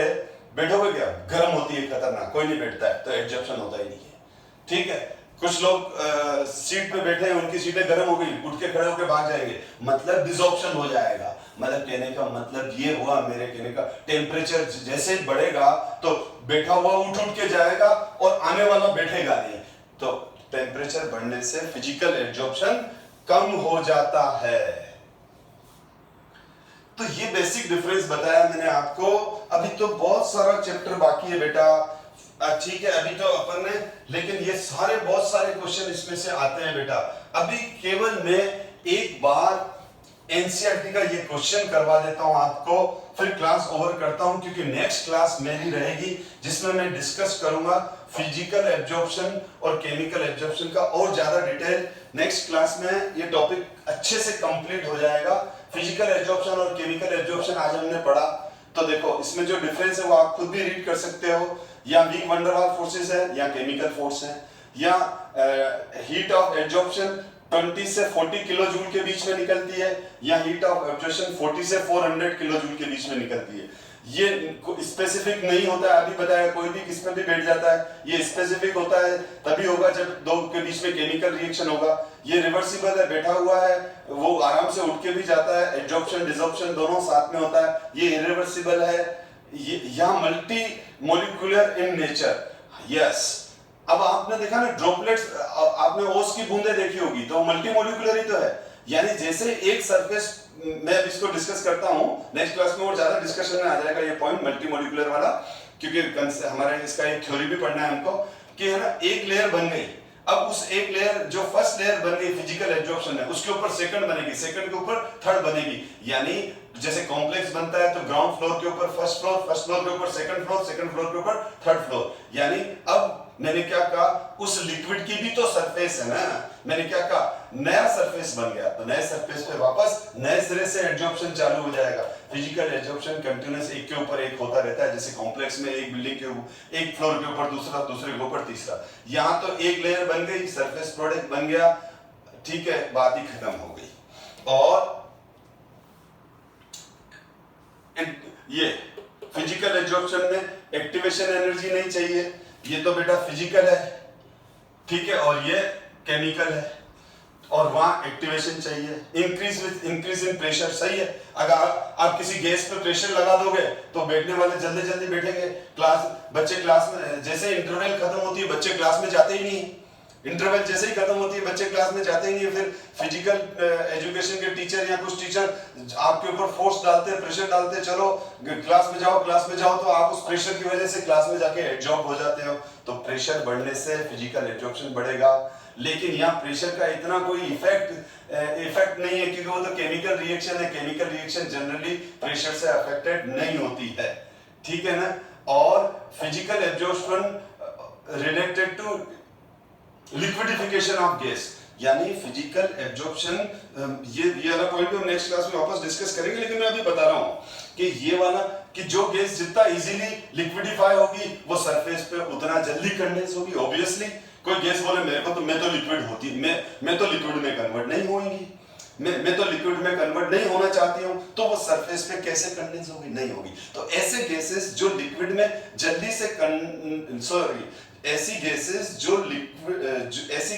बैठोगे क्या? गर्म होती है खतरनाक, कोई नहीं बैठता है, तो एडजॉर्प्शन होता ही नहीं है। ठीक है, कुछ लोग सीट पे बैठे हैं, उनकी सीटें गर्म हो गई, उठ के खड़े होकर भाग जाएंगे, मतलब डिसऑप्शन हो जाएगा। मतलब कहने का मतलब ये हुआ, मेरे कहने का टेम्परेचर जैसे ही बढ़ेगा तो बैठा हुआ उठ के जाएगा और आने वाला बैठेगा नहीं, तो टेम्परेचर बढ़ने से फिजिकल एब्जॉर्प्शन कम हो जाता है। तो ये बेसिक डिफरेंस बताया मैंने आपको। अभी तो बहुत सारा चैप्टर बाकी है बेटा, ठीक है, अभी तो अपन ने, लेकिन ये सारे बहुत सारे क्वेश्चन इसमें से आते हैं बेटा। अभी केवल मैं एक बार एनसीईआरटी का ये क्वेश्चन करवा देता हूं आपको, फिर क्लास ओवर करता हूं, क्योंकि नेक्स्ट क्लास मेरी रहेगी जिसमें मैं डिस्कस करूंगा फिजिकल एब्जॉर्प्शन और केमिकल एब्जॉर्प्शन का और ज्यादा डिटेल। नेक्स्ट क्लास में ये टॉपिक अच्छे से कंप्लीट हो जाएगा। फिजिकल एब्जॉर्प्शन और केमिकल एब्जॉर्प्शन आज हमने पढ़ा, तो देखो इसमें जो डिफरेंस है वो आप खुद भी रीड कर सकते हो। या weak van der Waals forces है, या केमिकल फोर्स है, या हीट ऑफ एब्जॉर्प्शन 20 से 40 किलो जूल के बीच में निकलती है, या हीट ऑफ एब्जॉर्प्शन 40 से 400 किलो जूल के बीच में निकलती है। ये स्पेसिफिक नहीं होता है, अभी बताया, कोई भी किस में भी बैठ जाता है। ये स्पेसिफिक होता है तभी होगा जब दो के बीच में केमिकल रिएक्शन होगा। ये रिवर्सिबल है, बैठा हुआ है, वो आराम से उठ के भी जाता है, एब्जॉर्प्शन डिसॉर्प्शन दोनों साथ में होता है। ये इरिवर्सिबल है, यहाँ multi molecular in nature. Yes, अब आपने देखा ना ड्रॉपलेट्स, आपने ओस की बूंदे देखी होगी, तो मल्टी मोलिकुलर ही तो है। यानी जैसे एक सरफेस, मैं अब इसको डिस्कस करता हूं नेक्स्ट क्लास में और ज्यादा डिस्कशन में आ जाएगा ये पॉइंट मल्टी मोलिकुलर वाला, क्योंकि हमारे इसका एक थ्योरी भी पढ़ना है हमको कि है ना, एक लेयर बन गई, अब उस एक लेयर, जो फर्स्ट लेयर बन गई फिजिकल एब्जॉर्प्शन है, उसके ऊपर सेकंड बनेगी, सेकंड के ऊपर थर्ड बनेगी। यानी जैसे कॉम्प्लेक्स बनता है तो ग्राउंड फ्लोर के ऊपर फर्स्ट फ्लोर, फर्स्ट फ्लोर के ऊपर सेकंड फ्लोर, सेकंड फ्लोर के ऊपर थर्ड फ्लोर। यानी अब मैंने क्या कहा, उस लिक्विड की भी तो सरफेस है ना, मैंने क्या कहा, नया सरफेस बन गया, तो नए सरफेस पे वापस नए सिरे से एब्जॉर्प्शन चालू हो जाएगा। फिजिकल एब्जॉर्प्शन कंटीन्यूअस एक के ऊपर एक होता रहता है, जैसे कॉम्प्लेक्स में एक बिल्डिंग के ऊपर, एक फ्लोर के ऊपर दूसरा, दूसरे के ऊपर तीसरा। यहाँ तो एक लेयर बन गई, सरफेस प्रोडक्ट बन गया, ठीक है, बात ही खत्म हो गई। और ये फिजिकल एब्जॉर्प्शन में एक्टिवेशन एनर्जी नहीं चाहिए, ये तो बेटा फिजिकल है, ठीक है, और ये केमिकल है, और वहां एक्टिवेशन चाहिए। इंक्रीज इन प्रेशर, सही है। अगर आप किसी गैस पे प्रेशर लगा दोगे तो बैठने वाले जल्दी जल्दी बैठेंगे। बच्चे क्लास में, जैसे इंटरवल खत्म होती है बच्चे क्लास में जाते ही नहीं, इंटरवल जैसे ही खत्म होती है बच्चे क्लास में जाते ही नहीं। फिर फिजिकल एजुकेशन के टीचर या कुछ टीचर आपके ऊपर फोर्स डालते हैं, प्रेशर डालते हैं, चलो क्लास में जाओ, क्लास में जाओ, तो आप उस प्रेशर की वजह से क्लास में जाके एब्जॉर्ब हो जाते हो। तो प्रेशर बढ़ने से फिजिकल एब्जॉर्प्शन बढ़ेगा। लेकिन यहाँ प्रेशर का इतना कोई इफेक्ट नहीं है, क्योंकि वो तो केमिकल रिएक्शन है, केमिकल रिएक्शन जनरली प्रेशर से अफेक्टेड नहीं होती है, ठीक है ना। और physical absorption related to liquidification of gas, यानी फिजिकल एब्जॉर्प्शन, ये वाला पॉइंट हम नेक्स्ट क्लास में वापस डिस्कस करेंगे, लेकिन मैं अभी बता रहा हूं कि ये वाला, कि जो गैस जितना इजीली लिक्विडिफाई होगी वो सरफेस पे उतना जल्दी कंडेंस होगी। ऑब्वियसली कोई गैस बोले मेरे को तो, मैं तो लिक्विड होती, मैं तो लिक्विड में कन्वर्ट नहीं होगी, मैं तो लिक्विड में कन्वर्ट नहीं होना चाहती हूं, तो वो सरफेस पे कैसे कंडेंस होगी? नहीं होगी। तो ऐसे गैसेस जो लिक्विड में जल्दी से ऐसी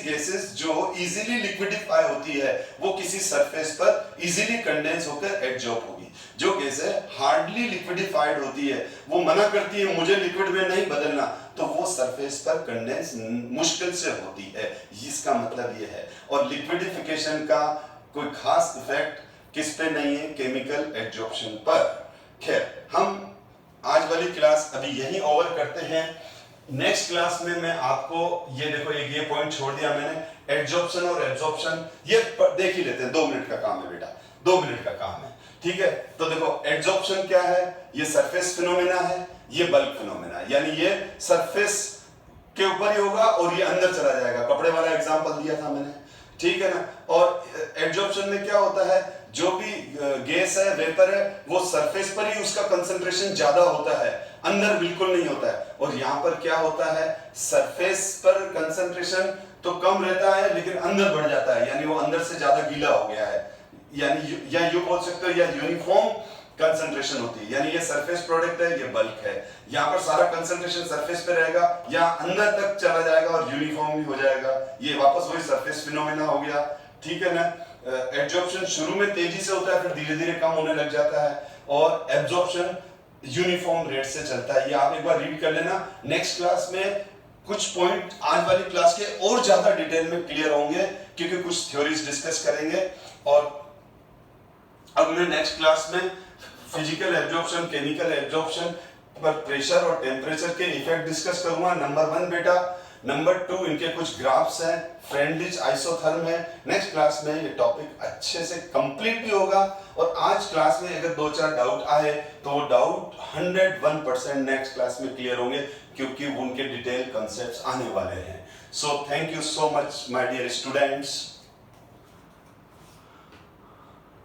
गैसेस जो इजीली लिक्विडिफाई होती है वो किसी सरफेस पर इजीली कंडेंस होकर एब्जॉर्ब होगी। जो गैसें हार्डली लिक्विडिफाइड होती है, वो मना करती है मुझे लिक्विड में नहीं बदलना, तो वो सरफेस पर कंडेंस मुश्किल से होती है। इसका मतलब ये है। और लिक्विडिफिकेशन का कोई खास इफेक्ट किस पे नहीं है? केमिकल एब्जॉर्प्शन पर। खैर, हम आज वाली क्लास अभी यहीं ओवर करते हैं। नेक्स्ट क्लास में मैं आपको ये देखो, ये पॉइंट छोड़ दिया मैंने, एब्जॉर्प्शन और एब्जॉर्प्शन, ये देख ही लेते हैं। 2 मिनट का काम है बेटा, 2 मिनट का काम है, ठीक है। तो देखो एब्जॉर्प्शन क्या है, ये सरफेस फिनोमेना है, ये बल्क फिनोमेना है, यानी ये सरफेस के ऊपर ही होगा और ये अंदर चला जाएगा। कपड़े वाला एग्जांपल दिया था मैंने, ठीक है ना। और एब्जॉर्प्शन में क्या होता है, जो भी गैस है, वेपर है, वो सरफेस पर ही उसका कंसंट्रेशन ज्यादा होता है, अंदर बिल्कुल नहीं होता है। और यहाँ पर क्या होता है, सरफेस पर कंसंट्रेशन तो कम रहता है लेकिन अंदर बढ़ जाता है, यानी वो अंदर से ज्यादा गीला हो गया है, यानी या यू बोल सकते हो या यूनिफॉर्म कंसंट्रेशन होती है, यानी ये सरफेस प्रोडक्ट है, ये बल्क है। यहाँ पर सारा कंसंट्रेशन सरफेस पे रहेगा, यहाँ अंदर तक चला जाएगा और यूनिफॉर्म भी हो जाएगा, ये वापस वही सरफेस फिनोमेना हो गया, ठीक है ना। एब्जॉर्प्शन शुरू में तेजी से होता है, फिर धीरे धीरे कम होने लग जाता है, और एब्जॉर्प्शन यूनिफॉर्म रेट से चलता है। ये आप एक बार रीड कर लेना, नेक्स्ट क्लास में कुछ पॉइंट आज वाली क्लास के और ज्यादा डिटेल में क्लियर होंगे, क्योंकि कुछ थ्योरीज डिस्कस करेंगे। और अब मैं नेक्स्ट क्लास में फिजिकल एब्जॉर्प्शन, केमिकल एब्जॉर्प्शन पर प्रेशर और टेम्परेचर के इफेक्ट डिस्कस करूंगा, नंबर 1 बेटा। नंबर 2 इनके कुछ ग्राफ्स हैं, फ्रेंडलिच आइसोथर्म है। नेक्स्ट क्लास में ये टॉपिक अच्छे से कंप्लीट भी होगा, और आज क्लास में अगर 2-4 डाउट आए तो वो डाउट 101% नेक्स्ट क्लास में क्लियर होंगे, क्योंकि उनके डिटेल कॉन्सेप्ट्स आने वाले हैं। So thank you so much my dear students.